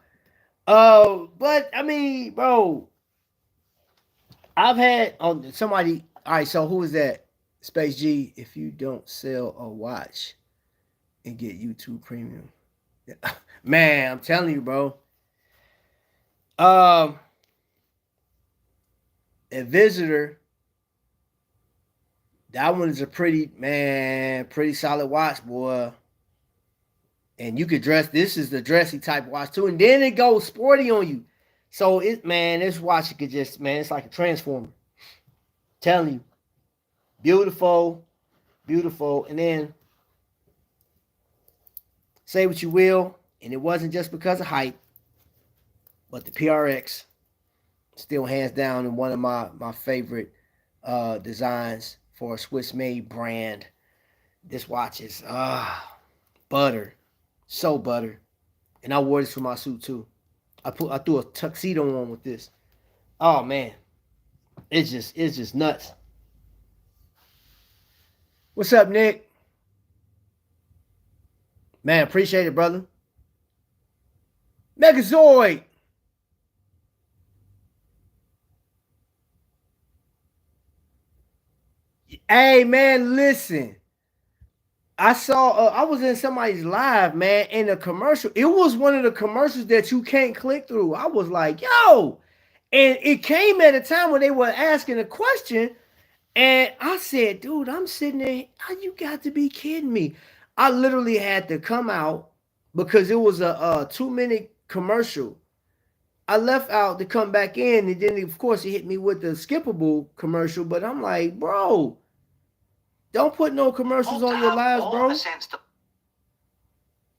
[SPEAKER 1] But I mean, bro, I've had on somebody. All right, so who is that? Space G. If you don't sell a watch and get YouTube Premium, man, I'm telling you, bro. A visitor. That one is a pretty solid watch, boy. And you could dress. This is the dressy type watch too, and then it goes sporty on you. So this watch could just, it's like a transformer. Telling you, beautiful, beautiful. And then say what you will, and it wasn't just because of height, but the PRX still hands down in one of my favorite designs for a Swiss-made brand. This watch is butter, so butter, and I wore this for my suit too. I threw a tuxedo on with this. Oh man, it's just nuts. What's up, Nick? Man, appreciate it, brother. Megazoid. Hey, man, listen. I saw, I was in somebody's live, man, in a commercial. It was one of the commercials that you can't click through. I was like, yo. And it came at a time when they were asking a question. And I said, dude, I'm sitting there. You got to be kidding me. I literally had to come out because it was a 2-minute commercial. I left out to come back in. And then, of course, he hit me with the skippable commercial. But I'm like, bro, don't put no commercials on your lives, bro.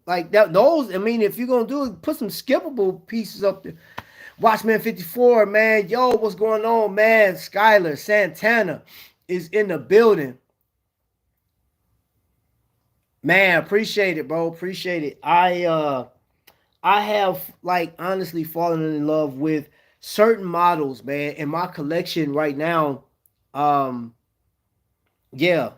[SPEAKER 1] Like that, those, I mean, if you're going to do it, put some skippable pieces up there. Watchman 54, man. Yo, what's going on, man? Skylar Santana is in the building. Man, appreciate it, bro. Appreciate it. I have like honestly fallen in love with certain models, man. In my collection right now, um, yeah,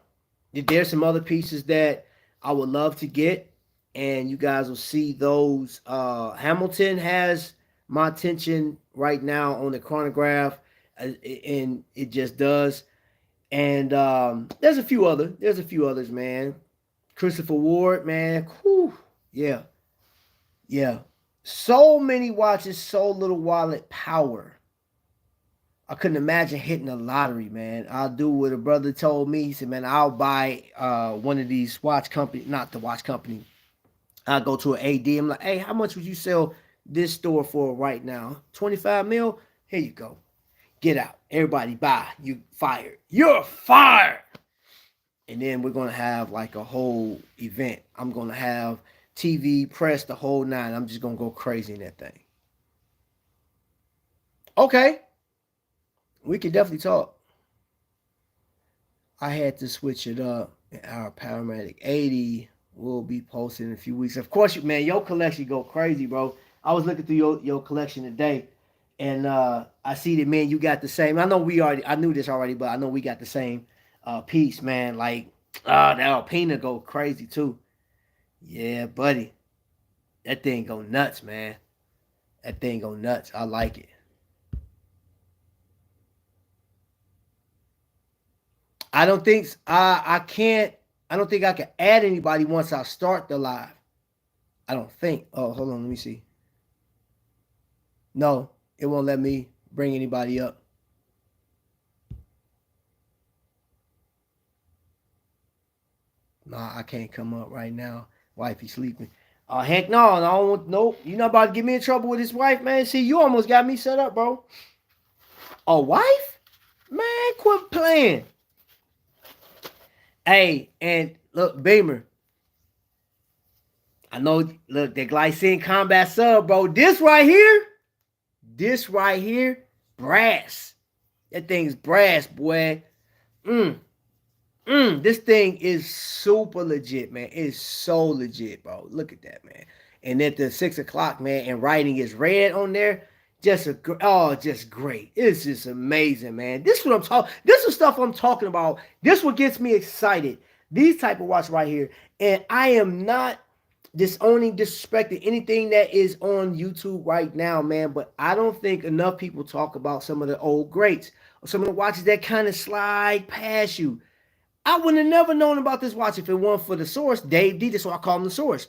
[SPEAKER 1] there's some other pieces that I would love to get, and you guys will see those. Hamilton has my attention right now on the chronograph, and it just does. And there's a few others, man. Christopher Ward, man. Whew, yeah, yeah. So many watches, so little wallet power. I couldn't imagine hitting the lottery, man. I'll do what a brother told me. He said, man, I'll buy one of these watch company, not the watch company. I'll go to an AD. I'm like, hey, how much would you sell this store for right now? 25 mil? Here you go. Get out. Everybody buy. You fired. You're fired. And then we're going to have like a whole event. I'm going to have TV, press, the whole nine. I'm just going to go crazy in that thing. Okay. We can definitely talk. I had to switch it up. Our Paramedic 80 will be posted in a few weeks. Of course, man, your collection go crazy, bro. I was looking through your collection today, and I see that, man, you got the same. I knew this already, but I know we got the same piece, man. Like, that Alpina go crazy too. Yeah, buddy. That thing go nuts, man. That thing go nuts. I like it. I don't think I can't. I don't think I can add anybody once I start the live. I don't think. Oh, hold on. Let me see. No, it won't let me bring anybody up. Nah, I can't come up right now. Wifey sleeping. Heck no, I don't want, nope. You not about to get me in trouble with his wife, man. See, you almost got me set up, bro. A wife? Man, quit playing. Hey, and look, Beamer. I know, look, the Glycine Combat Sub, bro. This right here, brass. That thing's brass, boy. This thing is super legit, man. It's so legit, bro. Look at that, man. And at the 6 o'clock, man, and writing is red on there. Just great. It's just amazing, man. This is stuff I'm talking about. This what gets me excited. These type of watch right here. And I am not disrespecting anything that is on YouTube right now, man. But I don't think enough people talk about some of the old greats or some of the watches that kind of slide past you. I would have never known about this watch if it weren't for the source, Dave D. That's why I call him the source.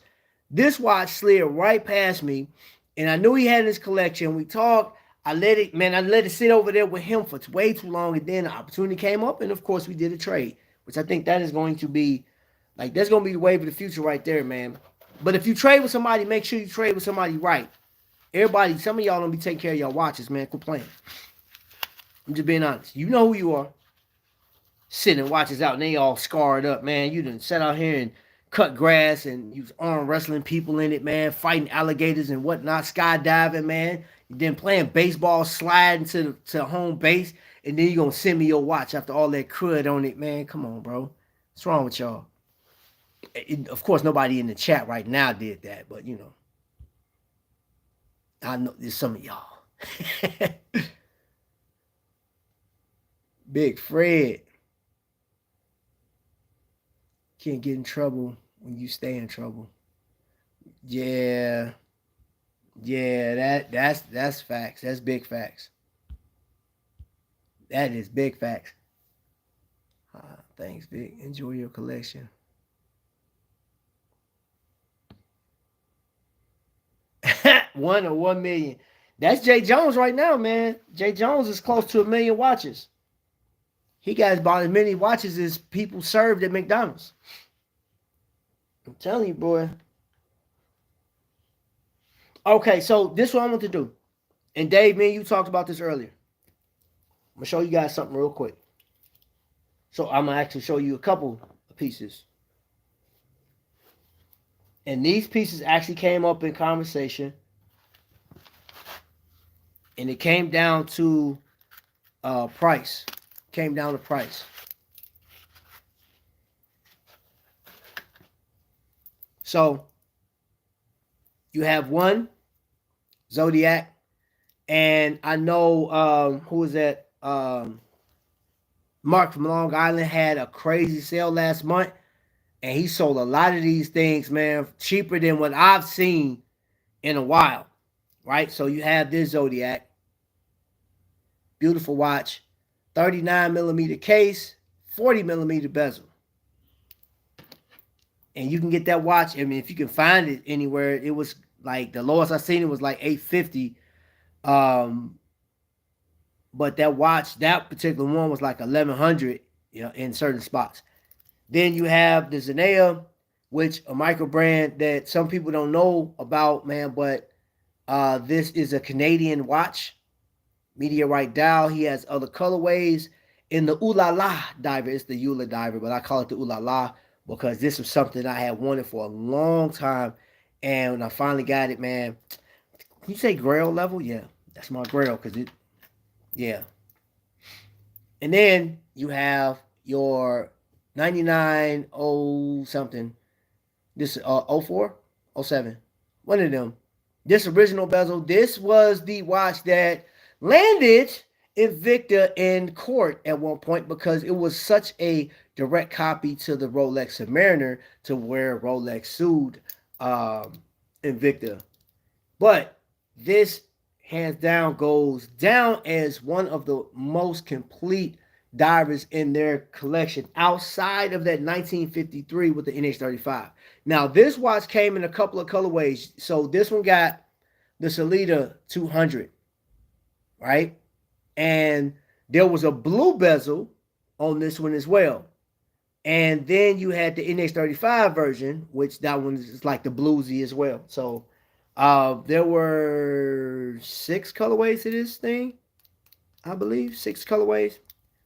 [SPEAKER 1] This watch slid right past me, and I knew he had in his collection. We talked. I let it sit over there with him for way too long, and then the opportunity came up, and of course we did a trade, which I think that is going to be, like, that's going to be the wave of the future right there, man. But if you trade with somebody, make sure you trade with somebody right. Everybody, some of y'all don't be taking care of your watches, man. Quit playing. I'm just being honest. You know who you are. Sitting watches out and they all scarred up, man. You done sat out here and cut grass and you was arm wrestling people in it, man. Fighting alligators and whatnot, skydiving, man. You then playing baseball, sliding to home base, and then you gonna send me your watch after all that crud on it, man. Come on, bro. What's wrong with y'all? Of course, nobody in the chat right now did that, but you know, I know there's some of y'all. Big Fred. Can't get in trouble when you stay in trouble. Yeah. Yeah, that's facts. That's big facts. That is big facts. Thanks, Big. Enjoy your collection. One or 1 million. That's Jay Jones right now, man. Jay Jones is close to 1 million watches. He got about as many watches as people served at McDonald's. I'm telling you, boy. Okay, so this is what I want to do. And Dave, man, you talked about this earlier. I'm going to show you guys something real quick. So I'm going to actually show you a couple of pieces. And these pieces actually came up in conversation. And it came down to price. Came down to price. So you have one Zodiac, and I know who was that? Mark from Long Island had a crazy sale last month, and he sold a lot of these things, man, cheaper than what I've seen in a while. Right? So you have this Zodiac, beautiful watch, 39 millimeter case, 40 millimeter bezel. And you can get that watch. I mean, if you can find it anywhere, it was like the lowest I seen it was like $850. But that watch, that particular one was like $1,100, in certain spots. Then you have the Zenea, which a micro brand that some people don't know about, man. But this is a Canadian watch, meteorite dial. He has other colorways. In the Ooh La La diver, it's the Eula diver, but I call it the Ooh La La because this was something I had wanted for a long time. And when I finally got it, man, can you say Grail level? Yeah, that's my Grail because it, yeah. And then you have your 99 something. This 04, 07. One of them. This original bezel. This was the watch that landed Invicta in court at one point because it was such a direct copy to the Rolex Submariner to where Rolex sued Invicta. But this hands down goes down as one of the most complete divers in their collection outside of that 1953 with the NH35. Now, this watch came in a couple of colorways. So this one got the Salida 200, right? And there was a blue bezel on this one as well. And then you had the NH35 version, which that one is like the bluesy as well. So there were 6 colorways to this thing, I believe, 6 colorways.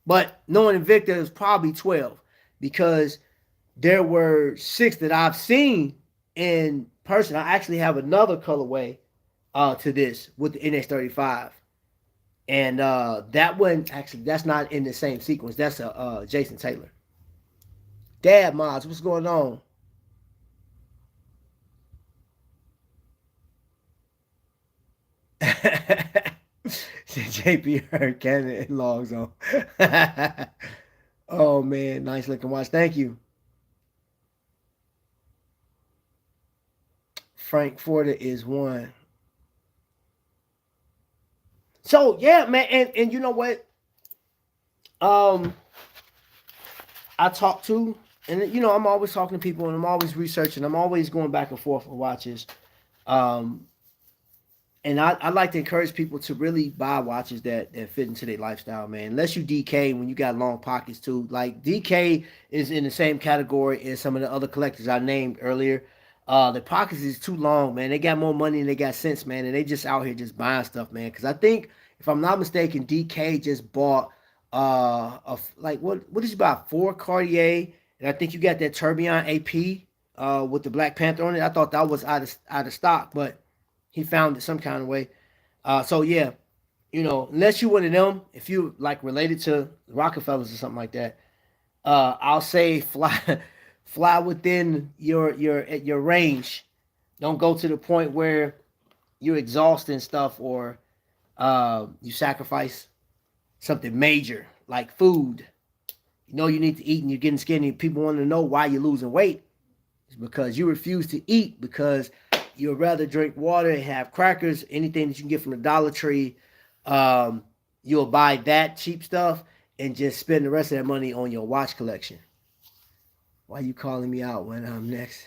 [SPEAKER 1] But knowing Invicta is probably 12 because there were 6 that I've seen in person. I actually have another colorway to this with the NH35. And that one, actually, that's not in the same sequence. That's a Jason Taylor. Dad Mods, what's going on? JP heard Canada and logs on. Oh man, nice looking watch. Thank you. Frank Forder is one. So yeah, man, and you know what? I talk to, and I'm always talking to people, and I'm always researching. I'm always going back and forth with watches. And I like to encourage people to really buy watches that fit into their lifestyle, man. Unless you DK when you got long pockets too. Like DK is in the same category as some of the other collectors I named earlier. The pockets is too long, man. They got more money than they got sense, man. And they just out here just buying stuff, man. Because I think, if I'm not mistaken, DK just bought what did you buy? 4 Cartier, and I think you got that Tourbillon AP with the Black Panther on it. I thought that was out of stock, but he found it some kind of way. So yeah, unless you one of them, if you like related to Rockefellers or something like that, I'll say fly within your range. Don't go to the point where you're exhausting stuff or you sacrifice something major like food. You need to eat and you're getting skinny. People want to know why you're losing weight. It's because you refuse to eat because you'd rather drink water and have crackers, anything that you can get from the Dollar Tree. You'll buy that cheap stuff and just spend the rest of that money on your watch collection. Why are you calling me out when I'm next?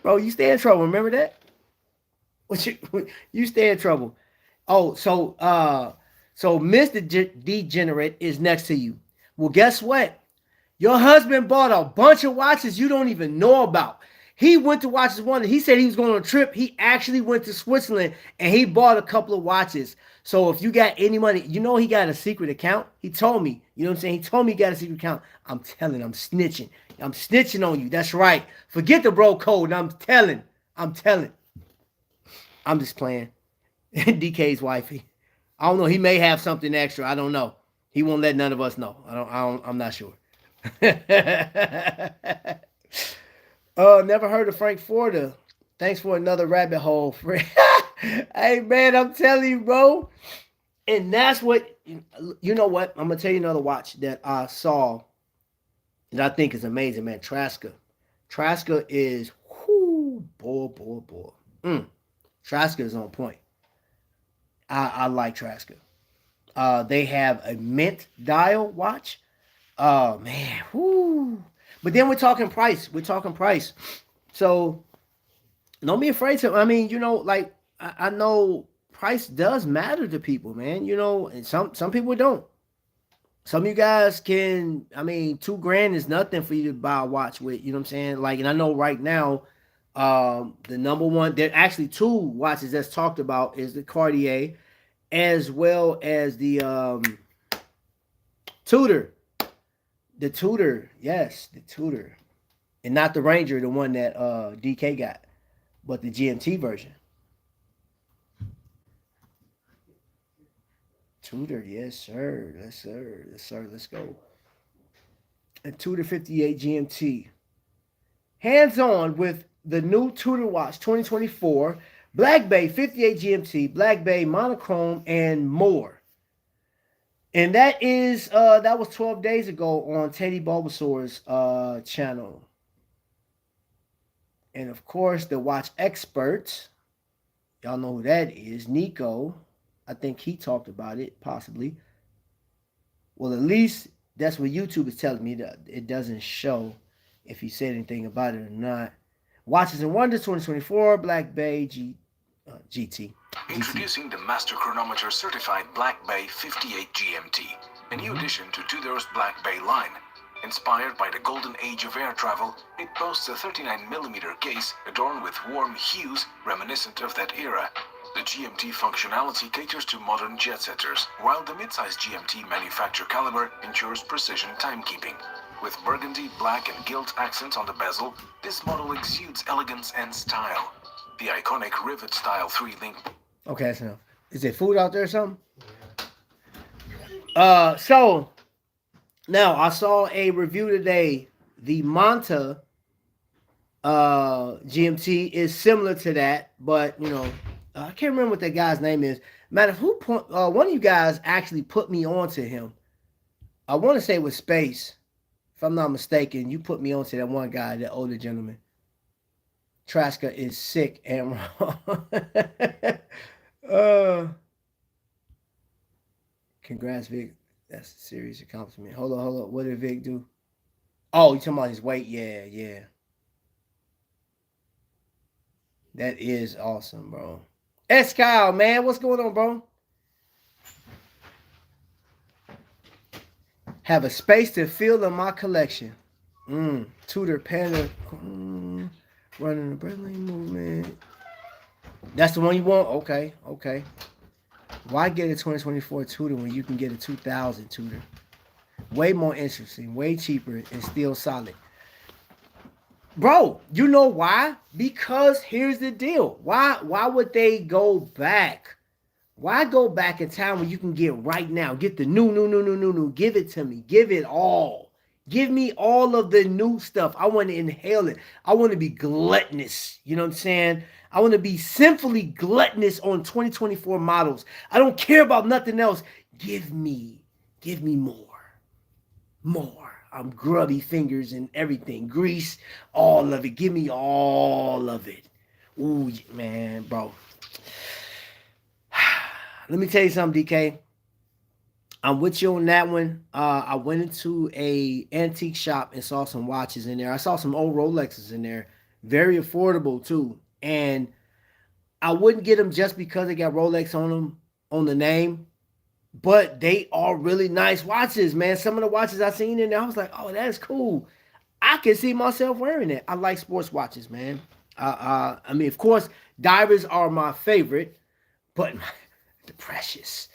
[SPEAKER 1] Bro, you stay in trouble. Remember that? You stay in trouble. Oh, so Mr. Degenerate is next to you. Well, guess what? Your husband bought a bunch of watches you don't even know about. He went to Watches Wonder. He said he was going on a trip. He actually went to Switzerland and he bought a couple of watches. So if you got any money, he got a secret account. He told me. You know what I'm saying? He told me he got a secret account. I'm telling, I'm snitching. I'm snitching on you. That's right. Forget the bro code. I'm telling. I'm telling. I'm just playing. DK's wifey. I don't know. He may have something extra. I don't know. He won't let none of us know. I'm not sure. Never heard of Frank Forda. Thanks for another rabbit hole, friend. Hey man, I'm telling you, bro. And that's what you know. What I'm gonna tell you another watch that I saw that I think is amazing, man. Traska. Traska is whoo, boy. Traska is on point. I like Traska. They have a mint dial watch. Oh man, whoo. But then we're talking price. We're talking price. So don't be afraid to. I mean, like I know price does matter to people, man. And some people don't. Some of you guys can. I mean, $2,000 is nothing for you to buy a watch with. You know what I'm saying? Like, and I know right now, the number one. There are actually two watches that's talked about is the Cartier, as well as the Tudor. The Tudor, yes, the Tudor, and not the Ranger, the one that DK got, but the GMT version. Tudor, yes sir, yes sir, yes sir. Let's go. A Tudor 58 GMT. Hands on with the new Tudor watch 2024, Black Bay 58 GMT, Black Bay monochrome, and more. And that was 12 days ago on Teddy Bulbasaur's channel. And of course, the watch expert, y'all know who that is, Nico. I think he talked about it, possibly. Well, at least that's what YouTube is telling me. That it doesn't show if he said anything about it or not. Watches and Wonders 2024, Black Bay GT.
[SPEAKER 3] Introducing the Master Chronometer Certified Black Bay 58 GMT, a new addition to Tudor's Black Bay line. Inspired by the golden age of air travel, it boasts a 39mm case adorned with warm hues reminiscent of that era. The GMT functionality caters to modern jet-setters, while the mid-size GMT manufacture caliber ensures precision timekeeping. With burgundy, black, and gilt accents on the bezel, this model exudes elegance and style. The iconic rivet-style 3-link.
[SPEAKER 1] Okay, that's enough. Is there food out there or something? So now I saw a review today. The Manta GMT is similar to that, but I can't remember what that guy's name is. Matter one of you guys actually put me onto him. I want to say it was Space, if I'm not mistaken. You put me onto that one guy, that older gentleman. Traska is sick and wrong. Congrats, Vic. That's a serious accomplishment. Hold on. What did Vic do? Oh, you talking about his weight? Yeah. That is awesome, bro. S. Kyle, man, what's going on, bro? Have a space to fill in my collection. Tudor Panda. Running the Berlin movement. That's the one you want? Okay. Why get a 2024 Tudor when you can get a 2000 Tudor? Way more interesting, way cheaper, and still solid. Bro, you know why? Because here's the deal. Why would they go back? Why go back in time when you can get right now? Get the new. Give it to me. Give it all. Give me all of the new stuff. I want to inhale it. I want to be gluttonous. You know what I'm saying? I want to be sinfully gluttonous on 2024 models. I don't care about nothing else. Give me more. I'm grubby fingers and everything. Grease, all of it. Give me all of it. Ooh, man, bro. Let me tell you something, DK. I'm with you on that one. I went into a antique shop and saw some watches in there. I saw some old Rolexes in there. Very affordable, too. And I wouldn't get them just because they got Rolex on them, on the name. But they are really nice watches, man. Some of the watches I seen in there, I was like, oh, that's cool. I can see myself wearing it. I like sports watches, man. I mean, of course, divers are my favorite, but the precious.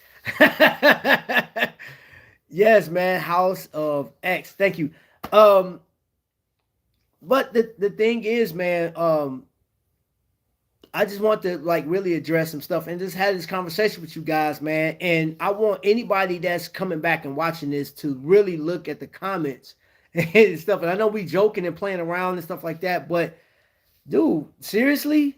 [SPEAKER 1] Yes, man. House of X. Thank you. But the thing is, man, I just want to like really address some stuff and just have this conversation with you guys, man. And I want anybody that's coming back and watching this to really look at the comments and stuff. And I know we joking and playing around and stuff like that, but dude, seriously,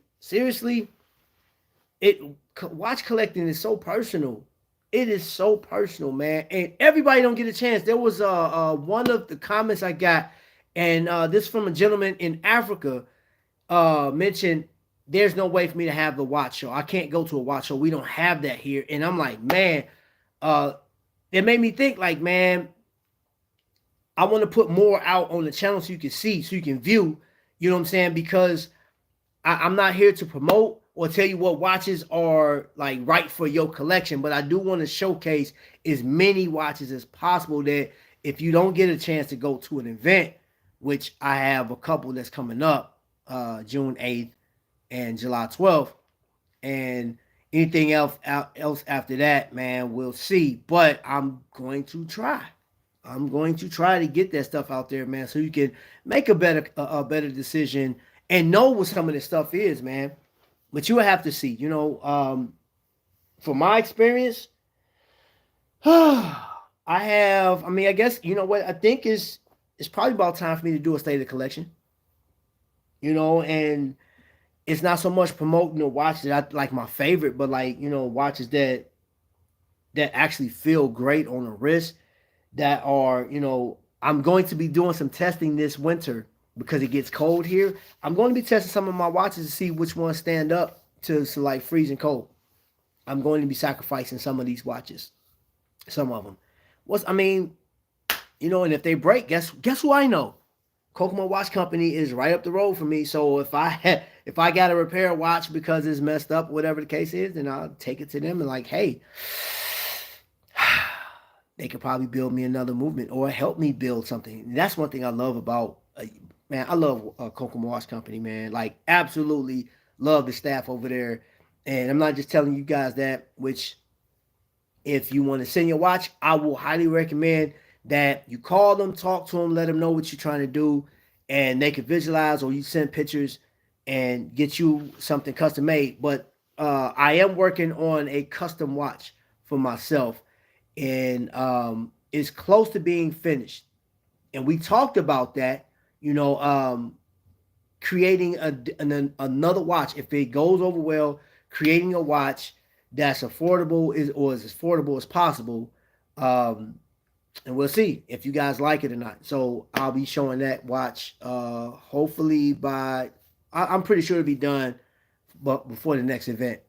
[SPEAKER 1] it watch collecting is so personal. It is so personal, man. And everybody don't get a chance. There was one of the comments I got, and this from a gentleman in Africa mentioned there's no way for me to have the watch show. I can't go to a watch show. We don't have that here. And I'm like, man, it made me think like, man, I want to put more out on the channel so you can see, so you can view, you know what I'm saying? Because I'm not here to promote or tell you what watches are like right for your collection, but I do want to showcase as many watches as possible that if you don't get a chance to go to an event, which I have a couple that's coming up, June 8th and July 12th, and anything else after that, man, we'll see. But I'm going to try. I'm going to try to get that stuff out there, man, so you can make a better decision and know what some of this stuff is, man. But you have to see, you know, from my experience, I guess, you know what, I think it's probably about time for me to do a state of the collection, you know, and it's not so much promoting the watches that I like my favorite, but like, you know, watches that actually feel great on the wrist, that are, you know, I'm going to be doing some testing this winter because it gets cold here. I'm going to be testing some of my watches to see which ones stand up to like freezing cold. I'm going to be sacrificing some of these watches, some of them. You know, and if they break, guess who I know? Kokomo Watch Company is right up the road from me. So if I got to repair a watch because it's messed up, whatever the case is, then I'll take it to them and like, hey, they could probably build me another movement or help me build something. And that's one thing I love about, man, I love Kokomo Watch Company, man. Like, absolutely love the staff over there. And I'm not just telling you guys that, which if you want to send your watch, I will highly recommend that you call them, talk to them, let them know what you're trying to do, and they can visualize, or you send pictures and get you something custom made. But I am working on a custom watch for myself, and it's close to being finished. And we talked about that, you know, creating another watch. If it goes over well, creating a watch that's affordable or as affordable as possible. And we'll see if you guys like it or not. So I'll be showing that watch hopefully by, I'm pretty sure it'll be done but before the next event.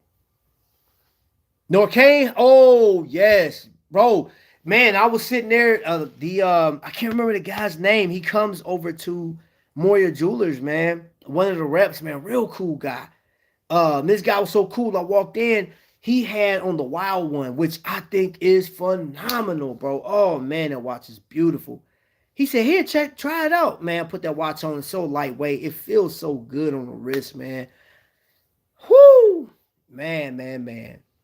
[SPEAKER 1] Norcane, oh yes, bro. Man, I was sitting there, I can't remember the guy's name. He comes over to Moya Jewelers, man. One of the reps, man, real cool guy. This guy was so cool. I walked in, he had on the Wild One, which I think is phenomenal, bro. Oh man, that watch is beautiful. He said, here, try it out, man. Put that watch on. It's so lightweight. It feels so good on the wrist, man. Whoo! Man.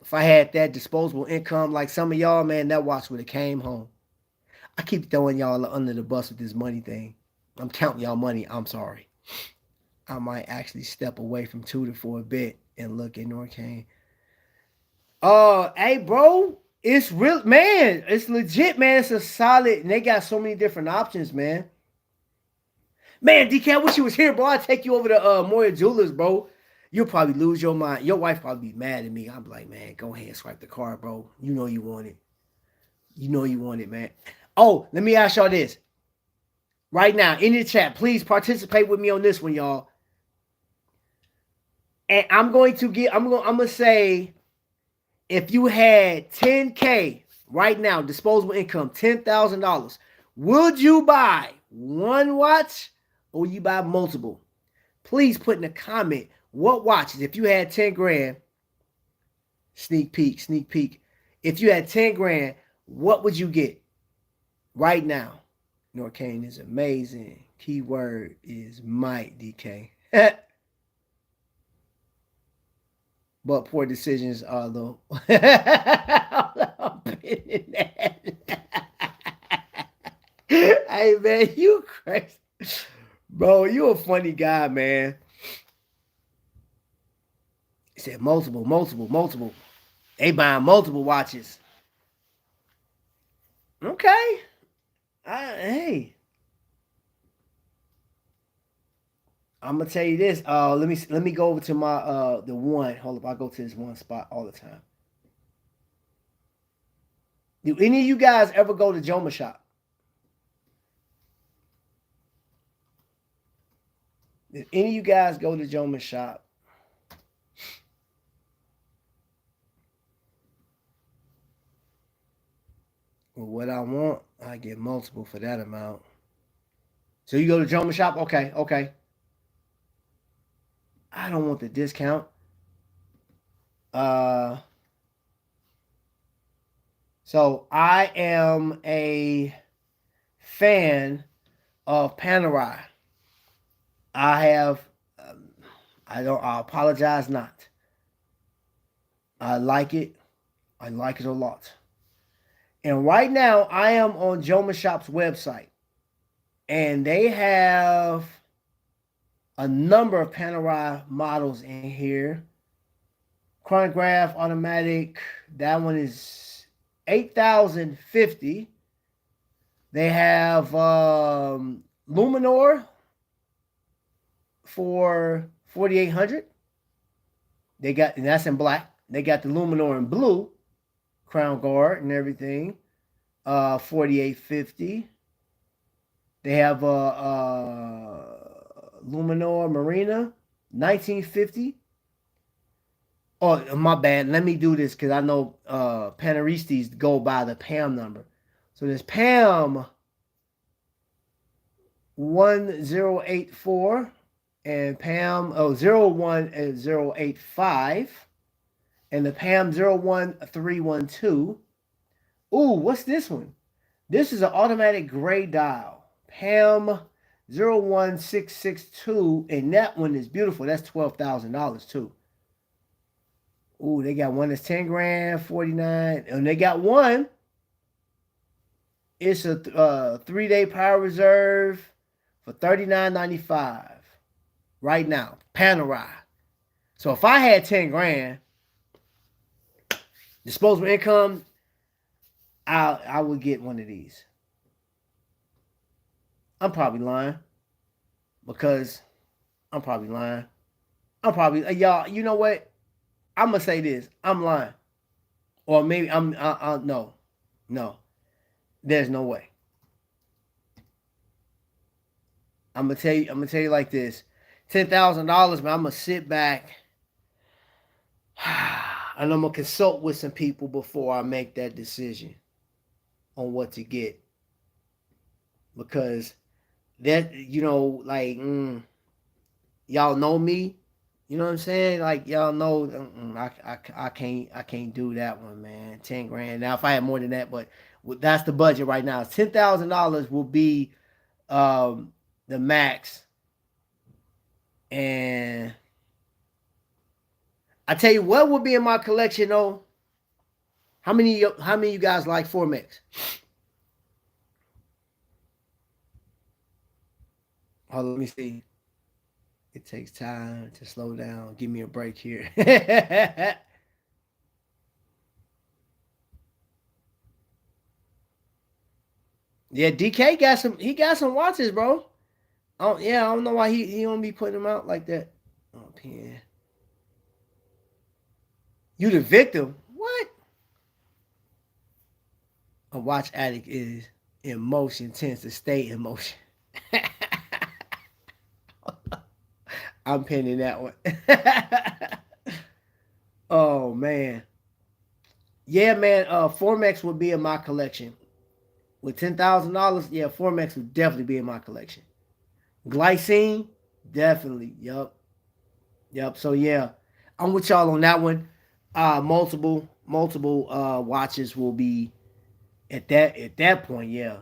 [SPEAKER 1] If I had that disposable income like some of y'all, man, that watch would have came home. I keep throwing y'all under the bus with this money thing. I'm counting y'all money. I'm sorry. I might actually step away from Tudor for a bit and look at Norcane. Hey, bro, it's real, man. It's legit, man. It's a solid, and they got so many different options, man. Man, DK, I wish you was here, bro. I'd take you over to Moya Jewelers, bro. You'll probably lose your mind. Your wife probably be mad at me. I'm like, man, go ahead and swipe the card, bro. You know you want it. You know you want it, man. Oh, let me ask y'all this. Right now, in the chat, please participate with me on this one, y'all. And I'm gonna say, if you had 10K right now, disposable income, $10,000, would you buy one watch or would you buy multiple? Please put in a comment what watches. If you had 10 grand, sneak peek. If you had 10 grand, what would you get right now? Norcane is amazing. Keyword is might, DK. But poor decisions are though. Hey man, you crazy. Bro, you a funny guy, man. He said multiple. They buying multiple watches. Okay. Hey, I'm gonna tell you this. Let me go over to my the one. Hold up, I go to this one spot all the time. Do any of you guys ever go to Joma Shop? Did any of you guys go to Joma Shop? Well, what I want, I get multiple for that amount. So you go to Joma Shop? Okay. I don't want the discount. Uh, so I am a fan of Panerai. I have, I don't, I apologize not. I like it. I like it a lot. And right now, I am on Joma Shop's website. And they have a number of Panerai models in here. Chronograph automatic, that one is 8,050. They have Luminor for 4,800. They got, and that's in black. They got the Luminor in blue, crown guard and everything. 4,850. They have Luminor Marina, 1950. Oh, my bad. Let me do this because I know Panaristes go by the PAM number. So there's PAM 1084 and PAM 01085 and the PAM 01312. Ooh, what's this one? This is an automatic gray dial. PAM 01662, and that one is beautiful. That's $12,000 too. Ooh, they got one that's 10 grand, 49. And they got one. It's a 3-day power reserve for $39.95 right now. Panerai. So if I had 10 grand, disposable income, I would get one of these. I'm probably lying. Because I'm probably lying. I'm probably, y'all, you know what? I'm going to say this. I'm lying. Or maybe no. There's no way. I'm gonna tell you like this. $10,000, man, I'm gonna sit back and I'm gonna consult with some people before I make that decision on what to get. Because that, like, y'all know me. You know what I'm saying? Like, y'all know, I can't do that one, man. 10 grand. Now, if I had more than that, but that's the budget right now. $10,000 will be the max. And I tell you what will be in my collection, though. How many of you guys like Formex? Hold on, let me see. It takes time to slow down. Give me a break here. Yeah, DK got some. He got some watches, bro. Oh yeah, I don't know why he don't be putting them out like that. Oh, pen. You the victim? What? A watch addict is in motion, tends to stay in motion. I'm pinning that one. Oh man. Yeah, man. Formex would be in my collection. With $10,000, yeah, Formex would definitely be in my collection. Glycine, definitely. Yep. So yeah, I'm with y'all on that one. Multiple watches will be at that point, yeah.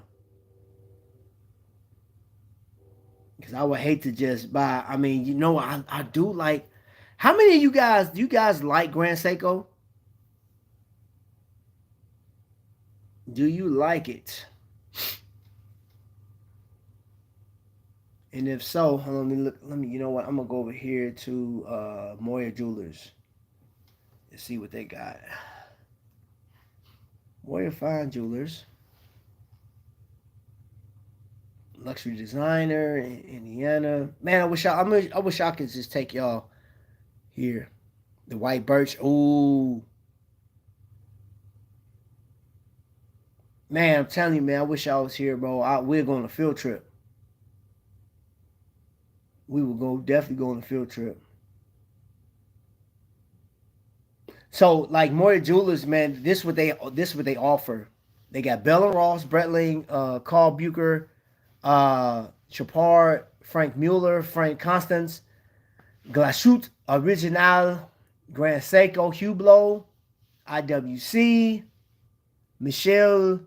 [SPEAKER 1] Because I would hate to just buy. I mean, I do like. How many of you guys do you guys like Grand Seiko? Do you like it? And if so, let me look. You know what? I'm gonna go over here to Moya Jewelers. Let's see what they got. Warrior Fine Jewelers. Luxury designer in Indiana. Man, I wish I could just take y'all here. The white birch. Ooh. Man, I'm telling you, man, I wish I was here, bro. We're going on a field trip. We will definitely go on a field trip. So, like Moya Jewelers, man, this what they offer. They got Bella Ross, Bretling, Carl Bucher, Chapard, Frank Mueller, Frank Constance, Glashut Original, Grand Seiko, Hublot, IWC, Michelle,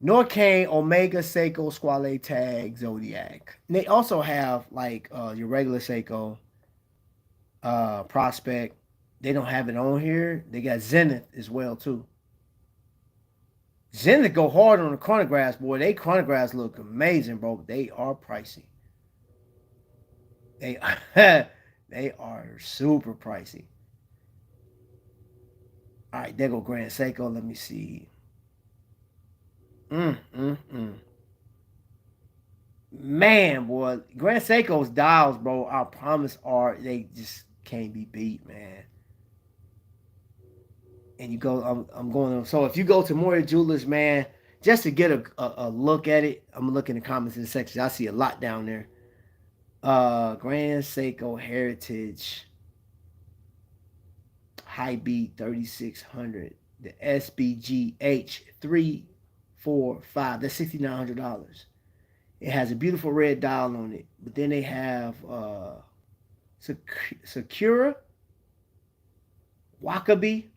[SPEAKER 1] Norcane, Omega, Seiko, Squale, Tag, Zodiac. And they also have like your regular Seiko, Prospect. They don't have it on here. They got Zenith as well too. Zenith go hard on the chronographs, boy. They chronographs look amazing, bro. But they are pricey. They they are super pricey. All right, there go Grand Seiko. Let me see. Man, boy, Grand Seiko's dials, bro. I promise they just can't be beat, man. And you go, I'm going. So if you go to Moya Jewelers, man, just to get a look at it, I'm gonna look in the comments in the section. I see a lot down there. Grand Seiko Heritage High Beat 3600, the SBGH 345. That's $6,900. It has a beautiful red dial on it. But then they have Sakura, Wakaba.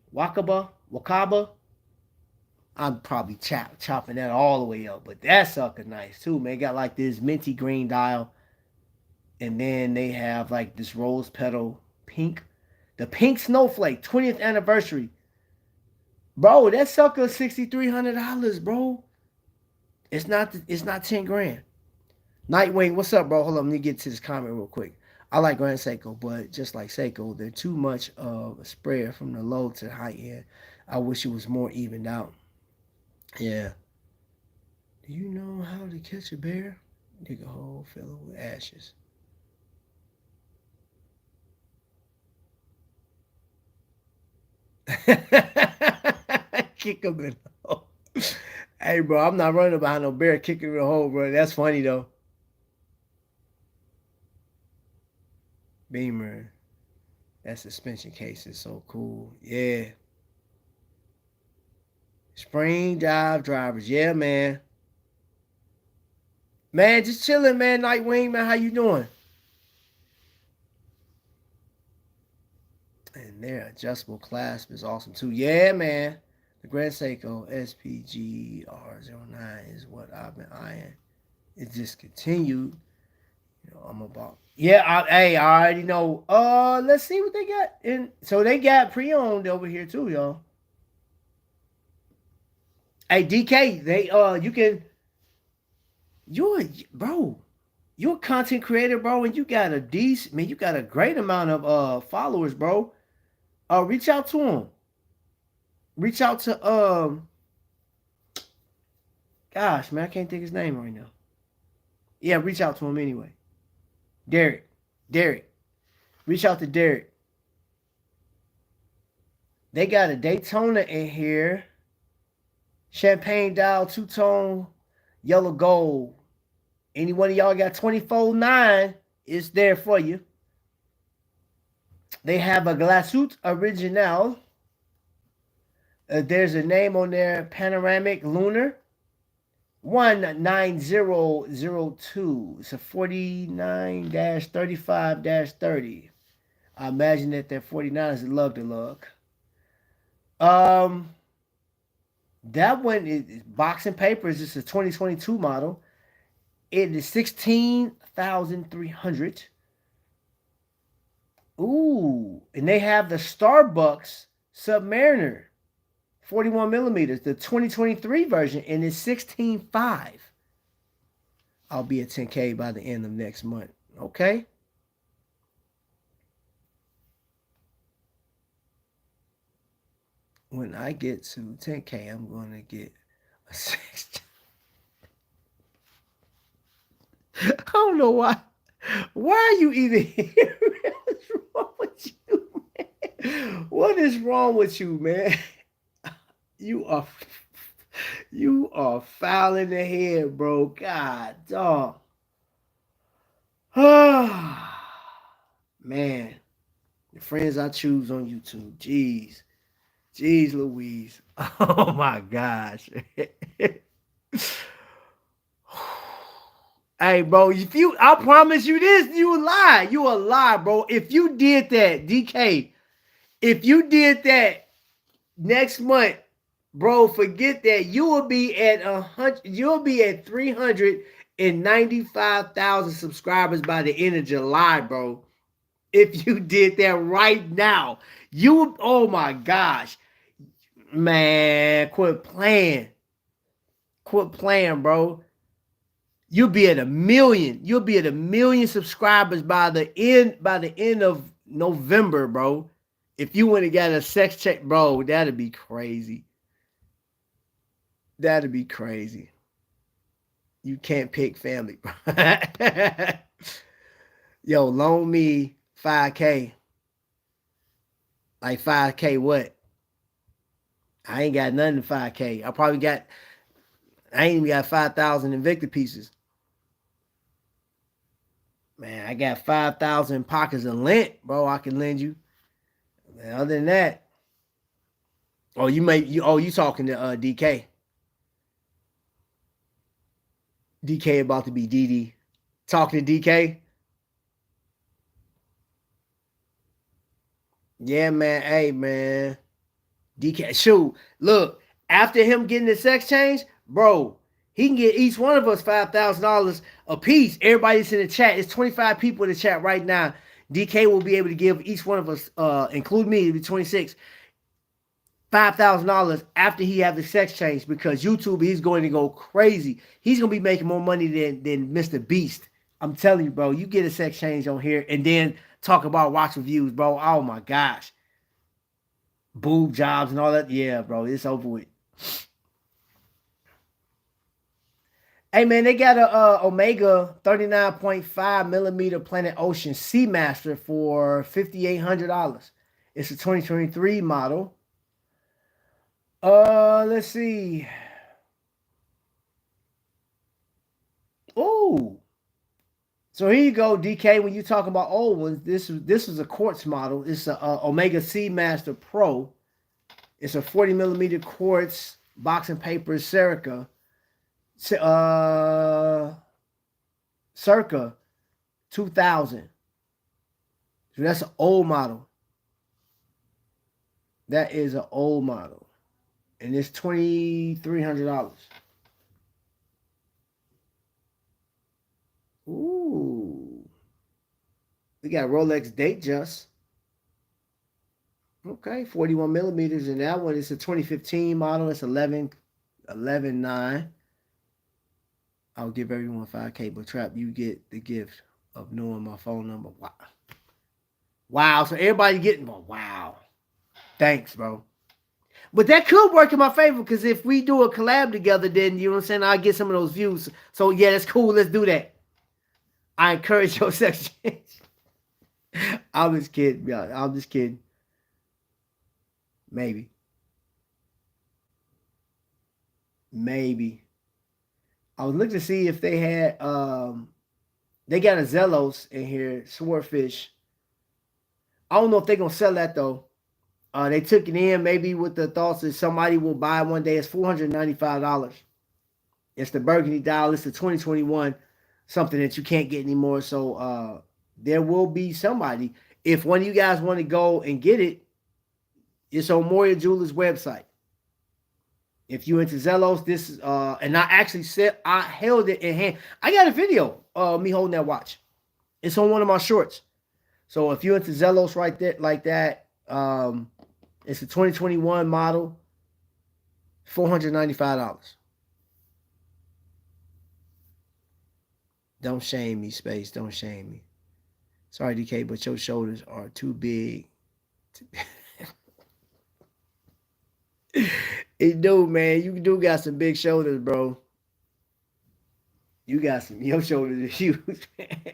[SPEAKER 1] I'm probably chopping that all the way up, but that sucker nice too, man. Got like this minty green dial, and then they have like this rose petal pink, the pink snowflake 20th anniversary, bro. That sucker $6,300, bro. It's not 10 grand. Nightwing, what's up, bro? Hold on, let me get to this comment real quick. I like Grand Seiko, but just like Seiko, they're too much of a spread from the low to the high end. I wish it was more evened out. Yeah. Do you know how to catch a bear? Dig a hole, fill it with ashes. Kick him in the hole. Hey, bro, I'm not running behind no bear kicking in the hole, bro. That's funny, though. Beamer. That suspension case is so cool. Yeah. Spring drive drivers. Yeah, man. Man, just chilling, man. Nightwing, man. How you doing? And their adjustable clasp is awesome, too. Yeah, man. The Grand Seiko SPGR09 is what I've been eyeing. It just continued. You know, I'm about. Yeah, I already know. Let's see what they got. And so they got pre-owned over here too, y'all. Hey, DK, you can. You're a content creator, bro, and you got a great amount of followers, bro. Reach out to him. Reach out to gosh, man, I can't think his name right now. Yeah, reach out to him anyway. Derek. Reach out to Derek. They got a Daytona in here. Champagne dial, two-tone, yellow gold. Any one of y'all got 24.9, it's there for you. They have a Glashut Original. There's a name on there, Panoramic Lunar. 19002. It's a 49-35-30. I imagine that 49 is a lug to lug. That one is boxing papers. It's a 2022 model. It is 16,300. Ooh, and they have the Starbucks Submariner, 41 millimeters, the 2023 version, and it's 16.5. I'll be at 10K by the end of next month. Okay. when I get to 10K, I'm going to get a sex. I don't know why. Why are you even here? What's wrong with you, man? What is wrong with you, man? You are you are foul in the head, bro. God, dog. Man, the friends I choose on YouTube. Jeez. Jeez Louise. Oh my gosh. Hey, bro, if you, I promise you this, you a lie. You a lie, bro. If you did that, DK, if you did that next month, bro, forget that. You will be at 100. You'll be at 395,000 subscribers by the end of July, bro. If you did that right now, you. Oh my gosh, man, quit playing. Quit playing, bro. You'll be at 1 million. You'll be at 1 million subscribers by the end of November, bro. If you went and got a sex check, bro, that'd be crazy. That'd be crazy. You can't pick family, bro. Yo, loan me 5K. Like 5K what? I ain't got nothing 5K. I ain't even got 5,000 Invicta pieces. Man, I got 5,000 pockets of lint, bro. I can lend you. Man, other than that, you talking to DK. DK about to be DD. Talking to DK. Yeah, man. Hey, man. DK. Shoot. Look, after him getting the sex change, bro, he can get each one of us $5,000 a piece. Everybody's in the chat. It's 25 people in the chat right now. DK will be able to give each one of us, include me, it'll be 26, $5,000 after he have the sex change, because YouTube, he's going to go crazy. He's going to be making more money than Mr. Beast. I'm telling you, bro. You get a sex change on here and then talk about watch reviews, bro. Oh my gosh. Boob jobs and all that. Yeah, bro. It's over with. Hey, man, they got a Omega 39.5 millimeter Planet Ocean Seamaster for $5,800. It's a 2023 model. Let's see. Oh, so here you go, DK. When you talk about old ones, this is a quartz model. It's a Omega Seamaster Pro. It's a 40 millimeter quartz box and paper Serica. Circa 2000. So that's an old model. That is an old model. And it's $2,300. Ooh. We got Rolex Datejust. Okay, 41 millimeters. And that one is a 2015 model. It's 11.9. I'll give everyone 5K, but Trap, you get the gift of knowing my phone number. Wow. Wow. So everybody getting, wow. Thanks, bro. But that could work in my favor, because if we do a collab together, then, you know what I'm saying, I'll get some of those views. So, yeah, that's cool. Let's do that. I encourage your sex change. I'm just kidding. Yeah, I'm just kidding. Maybe. I was looking to see if they had, they got a Zellos in here, Swordfish. I don't know if they're going to sell that, though. They took it in maybe with the thoughts that somebody will buy one day. It's $495. It's the burgundy dial. It's the 2021, something that you can't get anymore. So there will be somebody. If one of you guys want to go and get it, it's on Moria Jewelers website. If you into Zellos, this is and I actually said I held it in hand. I got a video of me holding that watch. It's on one of my shorts. So if you into Zellos right there like that, it's a 2021 model, $495. Don't shame me, Space. Don't shame me. Sorry, DK, but your shoulders are too big. It do, man. You do got some big shoulders, bro. You got some. Your shoulders are huge, man.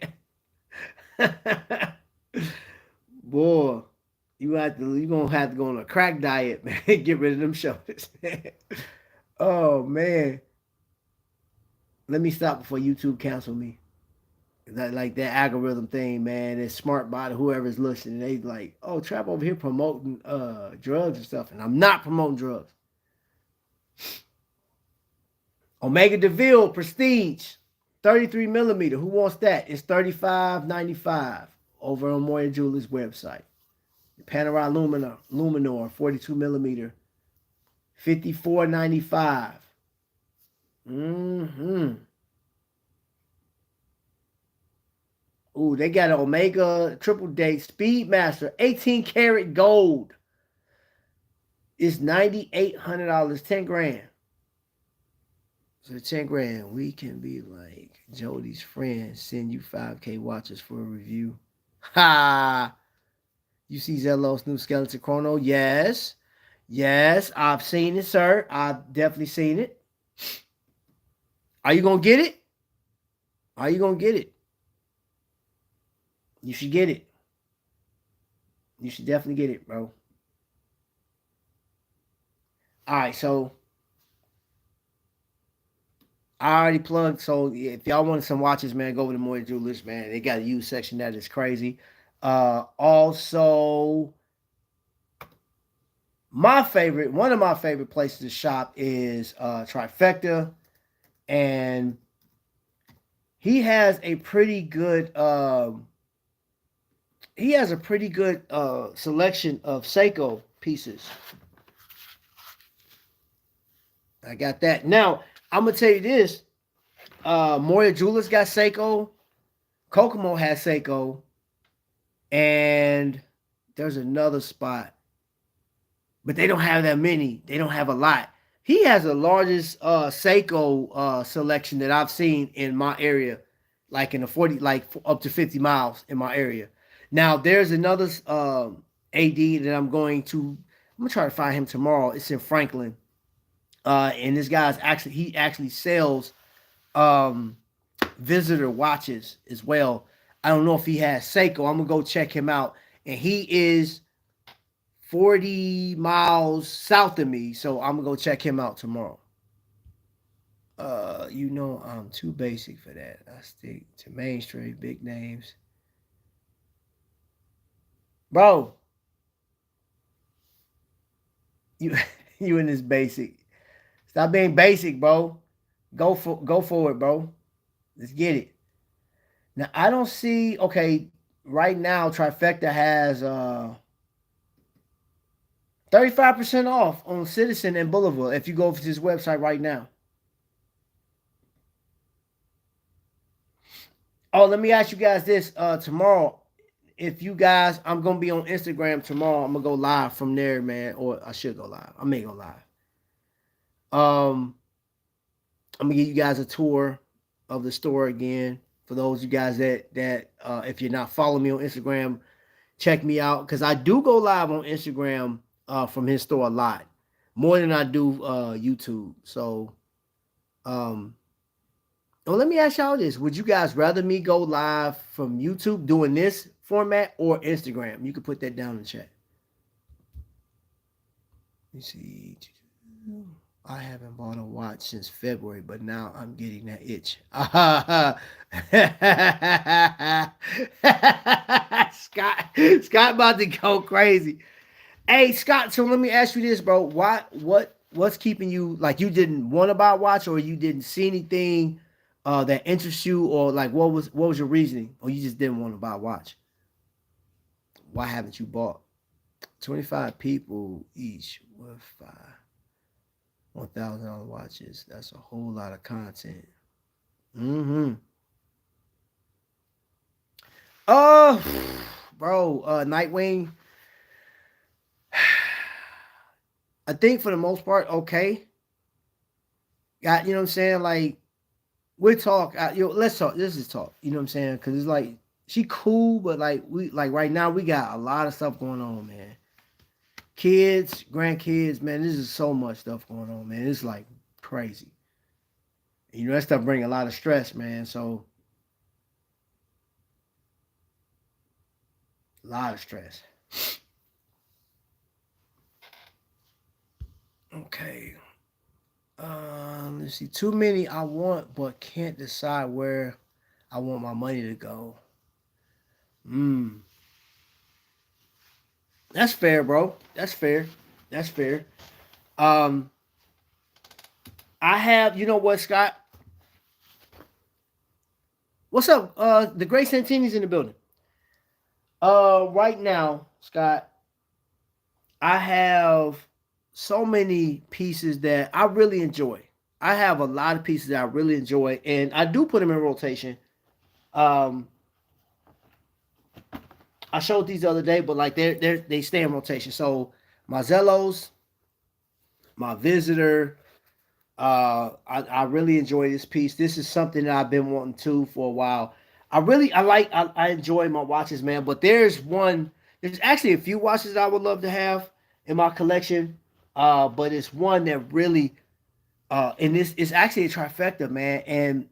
[SPEAKER 1] Boy, you gonna have to go on a crack diet, man. Get rid of them shoulders. Oh man. Let me stop before YouTube cancel me. That like that algorithm thing, man. It's smart bot, whoever's listening, they like, oh, Trap over here promoting drugs and stuff. And I'm not promoting drugs. Omega DeVille Prestige, 33 millimeter. Who wants that? It's $35.95 over on Moya Jewelers website. The Panerai Luminor 42 millimeter, $54.95. Ooh, they got an Omega Triple Date Speedmaster 18 karat gold. It's $9,800, 10 grand. So 10 grand, we can be like Jody's friend, send you 5K watches for a review. Ha! You see Zello's new skeleton chrono? Yes. Yes, I've seen it, sir. I've definitely seen it. Are you going to get it? Are you going to get it? You should get it. You should definitely get it, bro. All right, so I already plugged. So if y'all want some watches, man, go over to Moya Jewelers, man. They got a used section that is crazy. Also, one of my favorite places to shop is Trifecta, and he has a pretty good selection of Seiko pieces. I got that. Now, I'm going to tell you this. Moya Jewelers got Seiko. Kokomo has Seiko. And there's another spot. But they don't have that many. They don't have a lot. He has the largest Seiko selection that I've seen in my area. Like in the 40, like up to 50 miles in my area. Now, there's another AD that I'm going to try to find him tomorrow. It's in Franklin. And this guy's he actually sells visitor watches as well. I don't know if he has Seiko. I'm gonna go check him out. And he is 40 miles south of me, so I'm gonna go check him out tomorrow. You know I'm too basic for that. I stick to mainstream big names. Bro, you in this basic. Stop being basic, bro. Go for it, bro. Let's get it. Now, I don't see, okay, right now, Trifecta has 35% off on Citizen and Boulevard if you go to his website right now. Oh, let me ask you guys this. Tomorrow, if you guys, I'm going to be on Instagram tomorrow. I'm going to go live from there, man. Or I should go live. I may go live. I'm gonna give you guys a tour of the store again. For those of you guys that if you're not following me on Instagram, check me out because I do go live on Instagram from his store a lot, more than I do YouTube. So, well, let me ask y'all this: would you guys rather me go live from YouTube doing this format or Instagram? You can put that down in the chat. Let me see. I haven't bought a watch since February, but now I'm getting that itch. Scott about to go crazy. Hey, Scott, so let me ask you this, bro. What's keeping you, like, you didn't want to buy a watch, or you didn't see anything that interests you, or like what was your reasoning, or you just didn't want to buy a watch? Why haven't you bought? 25 people each with $1,000 watches. That's a whole lot of content. Bro, Nightwing. I think for the most part, okay. Got, you know what I'm saying? Like, we'll talk. Let's talk. This is talk. You know what I'm saying? Because it's like, she cool, but like right now we got a lot of stuff going on, man. kids, grandkids, man, this is so much stuff going on, man. It's like crazy. You know, that stuff bring a lot of stress, man. So a lot of stress. Okay. Let's see. Too many I want, but can't decide where I want my money to go. Hmm. That's fair, bro. That's fair. That's fair. Um, I have, you know what, Scott? What's up? The Great Santini's in the building. Right now, Scott, I have so many pieces that I really enjoy. I have a lot of pieces that I really enjoy, and I do put them in rotation. Um, I showed these the other day, but like they stay in rotation. So my Zellos, my Visitor. I really enjoy this piece. This is something that I've been wanting to for a while. I enjoy my watches, man. But there's actually a few watches that I would love to have in my collection. But it's one that really and this is actually a trifecta, man. And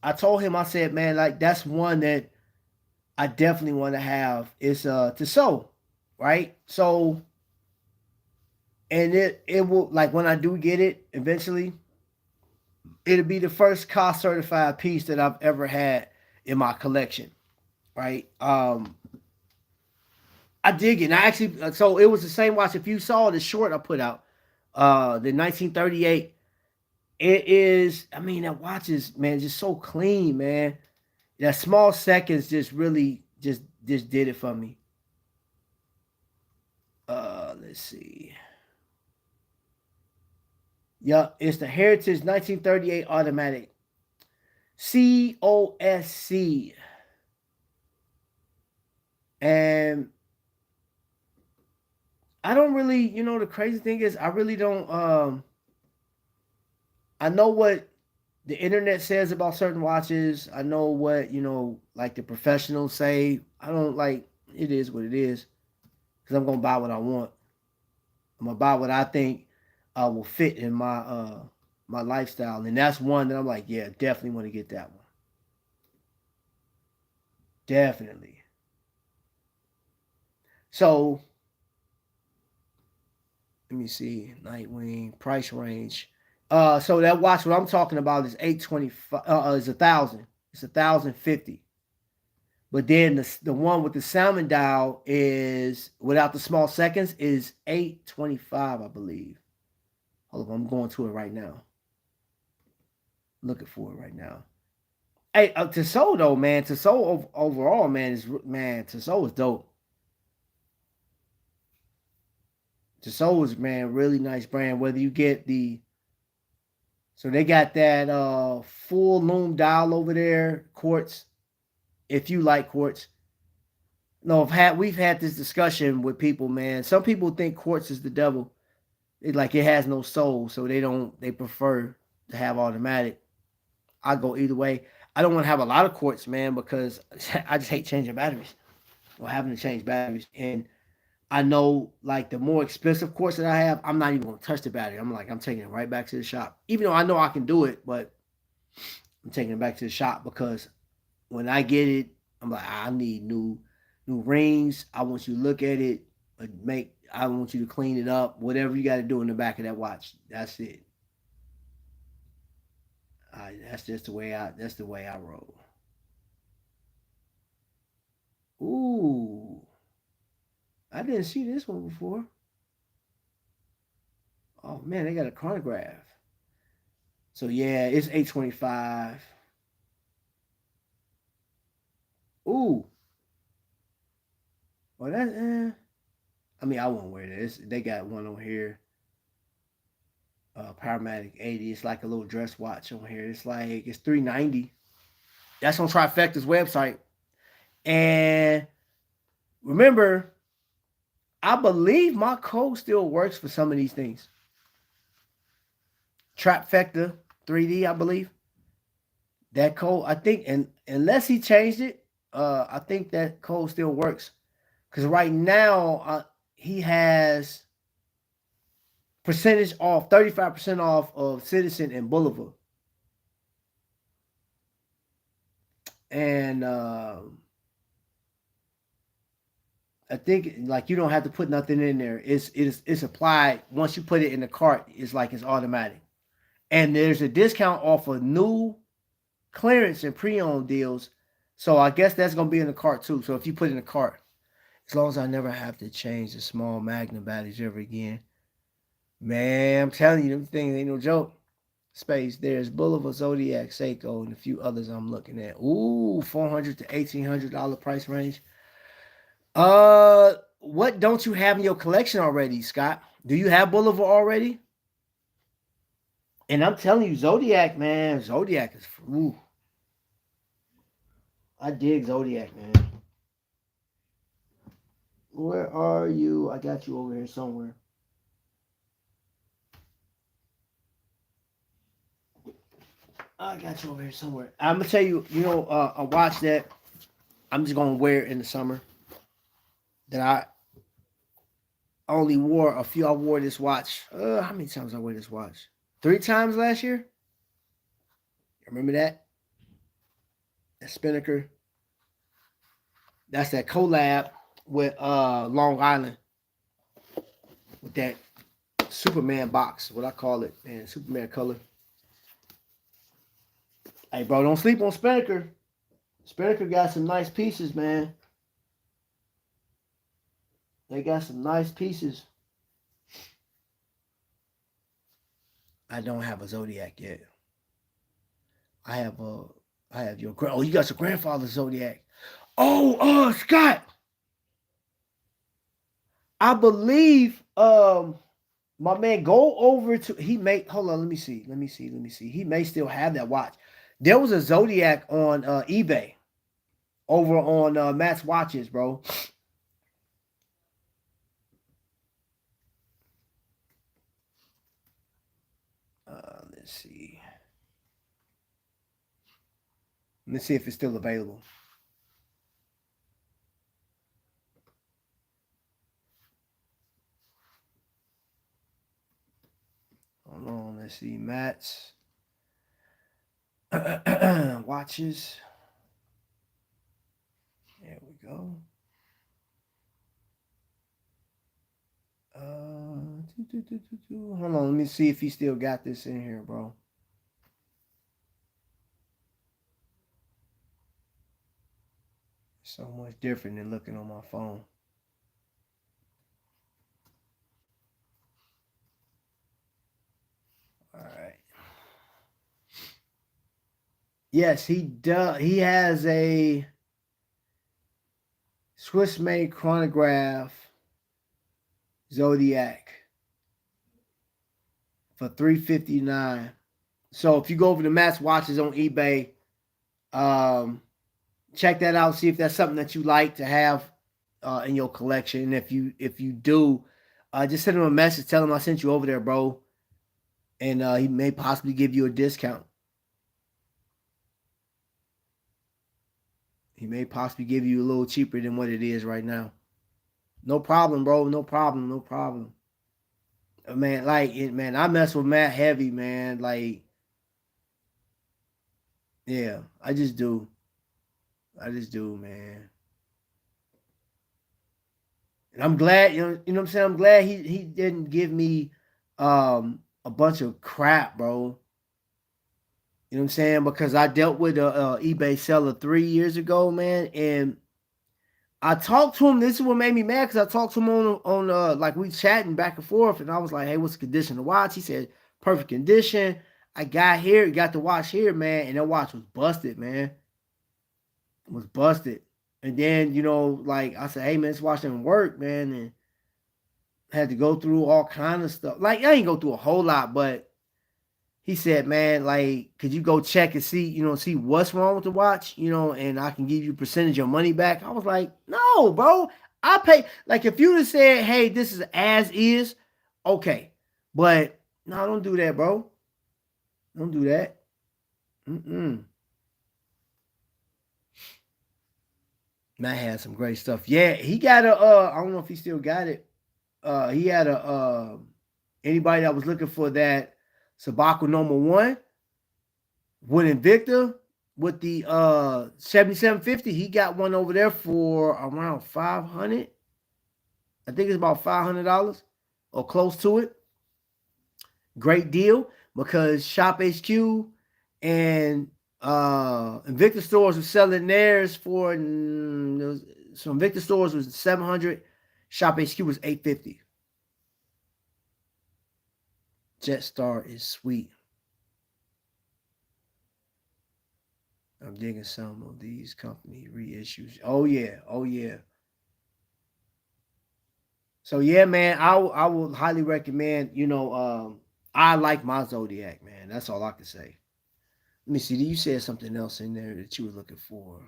[SPEAKER 1] I told him, I said, man, like that's one that I definitely want to have. It's Tissot, right? So and it will, like, when I do get it eventually, it'll be the first cost certified piece that I've ever had in my collection, right? I dig it. And I actually, so it was the same watch. If you saw the short I put out, the 1938, it is. I mean, that watch is, man, just so clean, man. That small seconds just really just did it for me. Let's see. Yeah, it's the Heritage 1938 automatic. COSC. And I don't really, the crazy thing is I really don't I know what the internet says about certain watches. I know what, like the professionals say. I don't like, it is what it is. Cuz I'm going to buy what I want. I'm going to buy what I think will fit in my lifestyle, and that's one that I'm like, yeah, definitely want to get that one. Definitely. So let me see. Nightwing price range. So that watch, what I'm talking about is 825. Is 1,000. It's 1,050. But then the one with the salmon dial is without the small seconds is 825, I believe. Hold on, I'm going to it right now. Looking for it right now. Hey, Tissot though, man. Tissot overall, man, Tissot is dope. Tissot is, man, really nice brand. Whether you get so they got that full loom dial over there, quartz. If you like quartz, no, we've had this discussion with people, man. Some people think quartz is the devil. It has no soul, so they prefer to have automatic. I go either way. I don't want to have a lot of quartz, man, because I just hate changing batteries or having to change batteries. And I know, like, the more expensive quartz that I have, I'm not even going to touch the battery. I'm taking it right back to the shop. Even though I know I can do it, but I'm taking it back to the shop because when I get it, I'm like, I need new rings. I want you to look at it, I want you to clean it up, whatever you got to do in the back of that watch. That's it. That's just that's the way I roll. Ooh, I didn't see this one before. Oh man, they got a chronograph. So yeah, it's 825. Ooh, well that. I mean, I won't wear this. They got one on here. Powermatic 80. It's like a little dress watch on here. It's 390. That's on Trifecta's website. And remember, I believe my code still works for some of these things. Trapfecta 3D, I believe. That code, I think, and unless he changed it, I think that code still works. Because right now, he has percentage off, 35% off of Citizen and Boulevard. And I think like you don't have to put nothing in there. It's applied once you put it in the cart. It's like it's automatic. And there's a discount off of new clearance and pre-owned deals. So I guess that's gonna be in the cart too. So if you put it in the cart, as long as I never have to change the small Magnum batteries ever again, man, I'm telling you, them things ain't no joke. Space. There's Boulevard, Zodiac, Seiko, and a few others I'm looking at. Ooh, $400 to $1,800 price range. What don't you have in your collection already, Scott? Do you have Boulevard already? And I'm telling you, Zodiac, man, Zodiac is ooh. I dig Zodiac, man. Where are you? I got you over here somewhere. I got you over here somewhere. I'm gonna tell you, a watch that I'm just gonna wear in the summer. That I only wore a few. I wore this watch. How many times I wear this watch? 3 times last year. Remember that? That Spinnaker. That's that collab with Long Island. With that Superman box, what I call it, man, Superman color. Hey, bro, don't sleep on Spinnaker. Spinnaker got some nice pieces, man. They got some nice pieces. I don't have a Zodiac yet. I have your oh, you got your grandfather's Zodiac. Oh, Scott. I believe my man go over to hold on, let me see. He may still have that watch. There was a Zodiac on eBay over on Matt's Watches, bro. Let's see. Let's see if it's still available. Hold on, let's see. Matt's watches. There we go. Hold on, let me see if he still got this in here, bro. So much different than looking on my phone. All right. Yes, he does. He has a Swiss-made chronograph Zodiac for $359. So if you go over to Matt's Watches on eBay, check that out. See if that's something that you like to have in your collection. And if you do, just send him a message. Tell him I sent you over there, bro. And he may possibly give you a discount. He may possibly give you a little cheaper than what it is right now. No problem, bro. No problem. Man, man, I mess with Matt heavy, man. Like, yeah, I just do, man. And I'm glad, you know what I'm saying? I'm glad he didn't give me a bunch of crap, bro. You know what I'm saying? Because I dealt with a eBay seller 3 years ago, man, and I talked to him. This is what made me mad because I talked to him on like we chatting back and forth, and I was like, "Hey, what's the condition of the watch?" He said, "Perfect condition." I got the watch here, man, and that watch was busted, man. It was busted. And then like I said, "Hey, man, this watch didn't work, man," and had to go through all kind of stuff. Like I ain't go through a whole lot, but he said, man, like, could you go check and see, see what's wrong with the watch, and I can give you a percentage of money back. I was like, no, bro. I pay. Like, if you would have said, hey, this is as is, okay. But, no, don't do that, bro. Don't do that. Matt had some great stuff. Yeah, he got I don't know if he still got it. He had a Anybody that was looking for that Sabaku number 1 with Invicta with the 7750, he got one over there for around 500. I think it's about $500 or close to it. Great deal because Shop HQ and Invicta stores were selling theirs for so Invicta stores was 700, Shop HQ was 850. Jetstar is sweet. I'm digging some of these company reissues. Oh yeah, oh yeah. So yeah, man, I would highly recommend. I like my Zodiac, man. That's all I can say. Let me see. You said something else in there that you were looking for.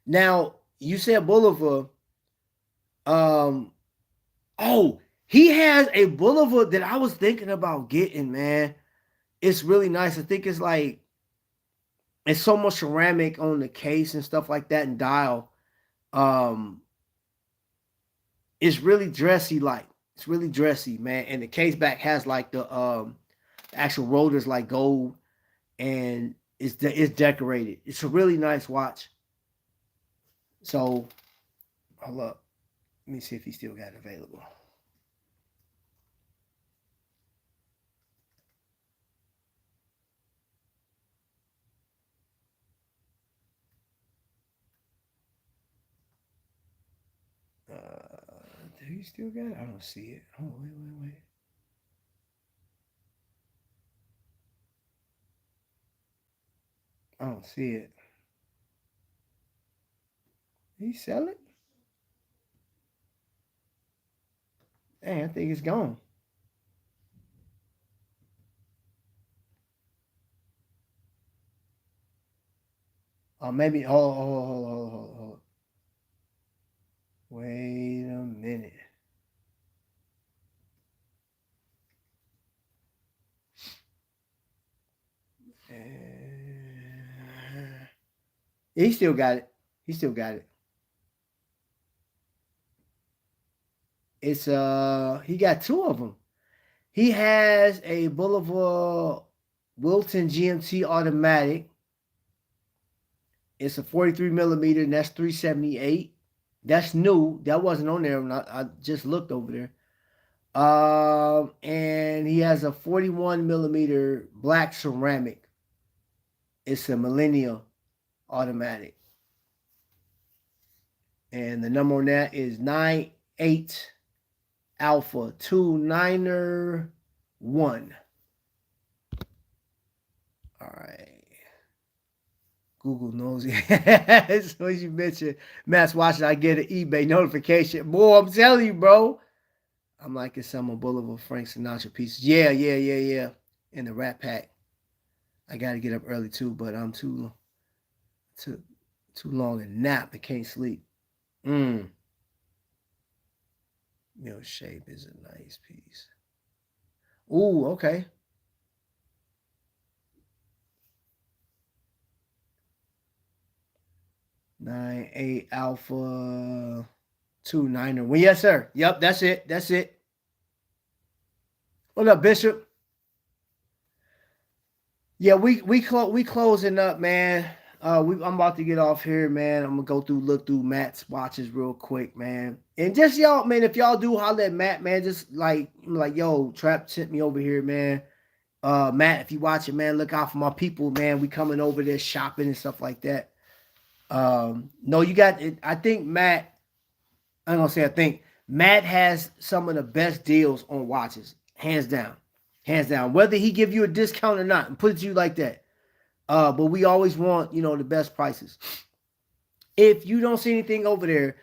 [SPEAKER 1] Now you said Boulevard. Oh, he has a Boulevard that I was thinking about getting, man. It's really nice. I think it's like it's so much ceramic on the case and stuff like that and dial. It's really dressy, like it's really dressy, man. And the case back has like the actual rotors like gold, and it's decorated. It's a really nice watch. So hold up. Let me see if he still got it available. Do you still got it? I don't see it. Oh, wait. I don't see it. Did he sell it? Dang, I think it's gone. Maybe. Hold. Wait a minute. He still got it. It's he got 2 of them. He has a Boulevard Wilton GMT automatic. It's a 43 millimeter, and that's $378. That's new. That wasn't on there. I just looked over there. And he has a 41 millimeter black ceramic. It's a Millennium automatic. And the number on that is 98 Alpha 291. All right. Google knows it. As soon as you mention Matt's watching, I get an eBay notification. Boy, I'm telling you, bro. I'm liking some of Boulevard Frank Sinatra pieces. Yeah. In the Rat Pack. I got to get up early too, but I'm too long and nap. I can't sleep. Mill shape is a nice piece. Ooh, okay. 98 Alpha 291. Well, yes, sir. Yep, that's it. What up, Bishop? Yeah, we closing up, man. I'm about to get off here, man. I'm gonna look through Matt's watches real quick, man. And just y'all, man, if y'all do holler at Matt, man, just like yo, Trap sent me over here, man. Matt, if you watching, man, look out for my people, man. We coming over there shopping and stuff like that. No, you got it. I think Matt, I'm gonna say I think Matt has some of the best deals on watches, hands down. Whether he give you a discount or not, and put it to you like that. But we always want, the best prices. If you don't see anything over there,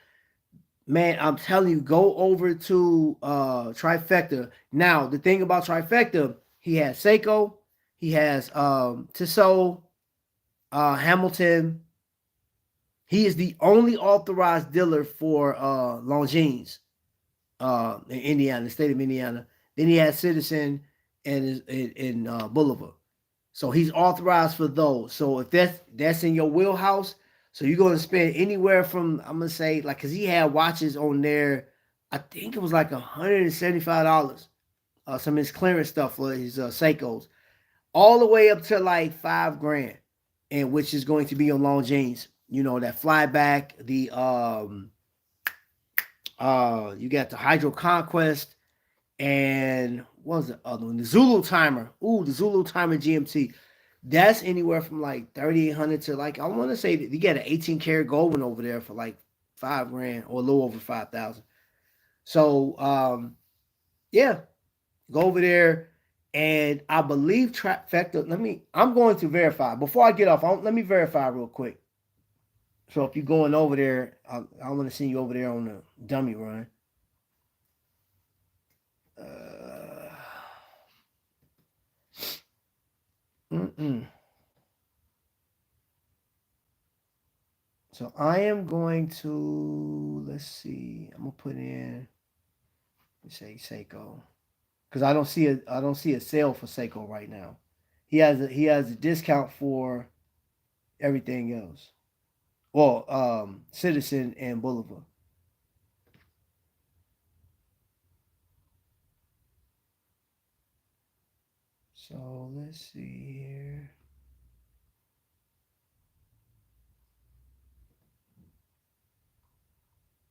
[SPEAKER 1] man, I'm telling you, go over to Trifecta. Now, the thing about Trifecta, he has Seiko, he has Tissot, Hamilton. He is the only authorized dealer for Longines in Indiana, the state of Indiana. Then he has Citizen and in Boulevard. So he's authorized for those. So if that's in your wheelhouse, So you're going to spend anywhere from, I'm going to say, like, because he had watches on there, I think it was like $175. Some of his clearance stuff for his Seikos, all the way up to like $5,000, and which is going to be on Longines. You know, that flyback, the you got the Hydro Conquest, and what was the other one? The Zulu Timer. Ooh, the Zulu Timer GMT. That's anywhere from like 3,800 to like, I want to say that you got an 18 karat gold one over there for like $5,000 or a little over 5,000. So yeah, go over there, and I believe Trifecta. I'm going to verify before I get off. Let me verify real quick. So if you're going over there, I want to send you over there on the dummy run. So I am going to, let's see. I'm gonna put in, let's say Seiko, because I don't see a sale for Seiko right now. He has a discount for everything else. Well, Citizen and Boulevard. So let's see here.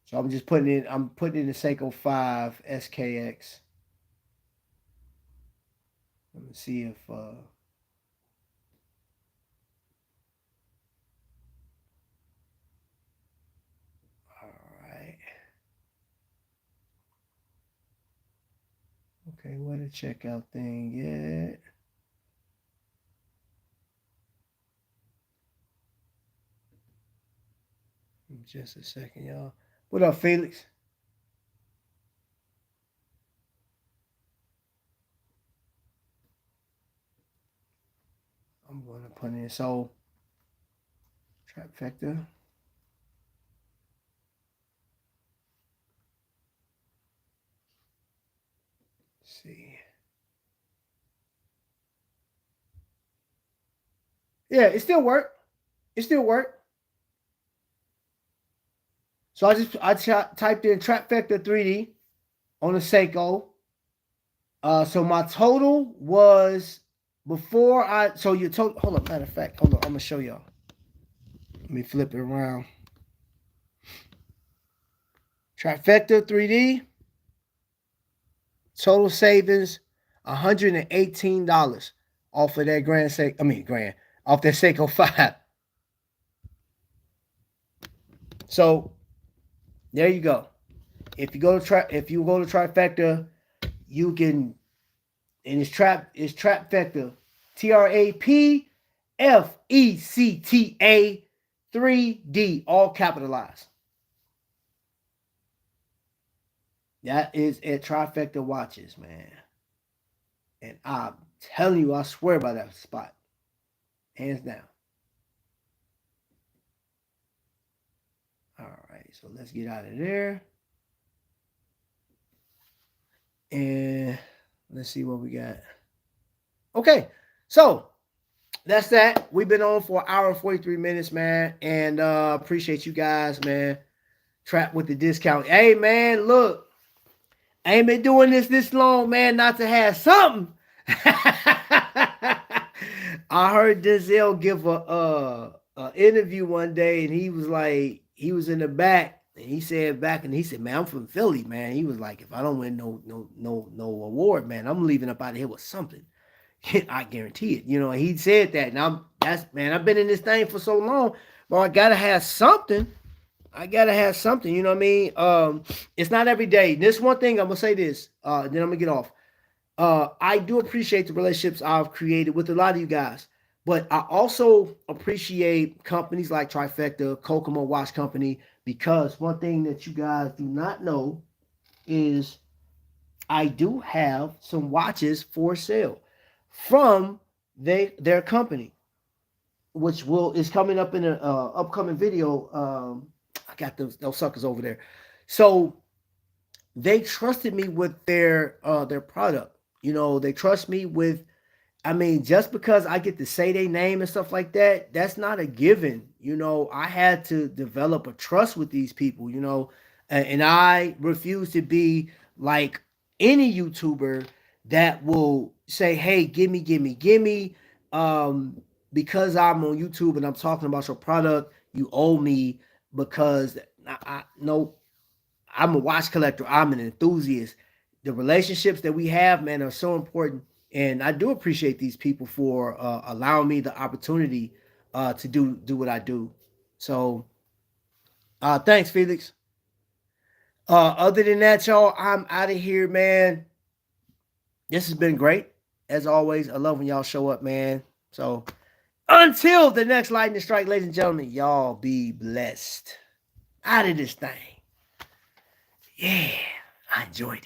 [SPEAKER 1] So I'm putting in the Seiko 5 SKX. Let me see if all right. Okay, what a checkout thing yet. Just a second, y'all. What up, Felix? I'm going to put in, so Trifecta. Let's see. Yeah, it still worked. It still worked. So I typed in Trapvector 3D on the Seiko. So my total was before so your total, hold up, matter of fact, hold on, I'm gonna show y'all. Let me flip it around. Trifecta 3D, total savings $118 off of that off that Seiko 5. So there you go. If you go to Trifecta, you can, and it's Trapfecta, TRAPFECTA 3D, all capitalized. That is at Trifecta Watches, man. And I'm telling you, I swear by that spot. Hands down. All right, so let's get out of there. And let's see what we got. Okay, so that's that. We've been on for an hour and 43 minutes, man. And appreciate you guys, man. Trap with the discount. Hey, man, look. I ain't been doing this long, man, not to have something. I heard Denzel give a interview one day, and he was like, he was in the back, and he said, man, I'm from Philly, man. He was like, if I don't win no award, man, I'm leaving up out of here with something. I guarantee it. You know, he said that, and I've been in this thing for so long, but I gotta have something. You know what I mean? It's not every day. This one thing, I'm gonna say this, then I'm gonna get off. I do appreciate the relationships I've created with a lot of you guys, but I also appreciate companies like Trifecta, Kokomo Watch Company, because one thing that you guys do not know is I do have some watches for sale from their company, which is coming up in an upcoming video. I got those suckers over there. So they trusted me with their product. You know, they trust me with I mean, just because I get to say their name and stuff like that, that's not a given. I had to develop a trust with these people, and I refuse to be like any YouTuber that will say, hey, give me, because I'm on YouTube and I'm talking about your product, you owe me because no, I'm a watch collector. I'm an enthusiast. The relationships that we have, man, are so important. And I do appreciate these people for allowing me the opportunity to do what I do. So thanks, Felix. Other than that, y'all, I'm out of here, man. This has been great. As always, I love when y'all show up, man. So until the next lightning strike, ladies and gentlemen, y'all be blessed. Out of this thing. Yeah, I enjoyed it.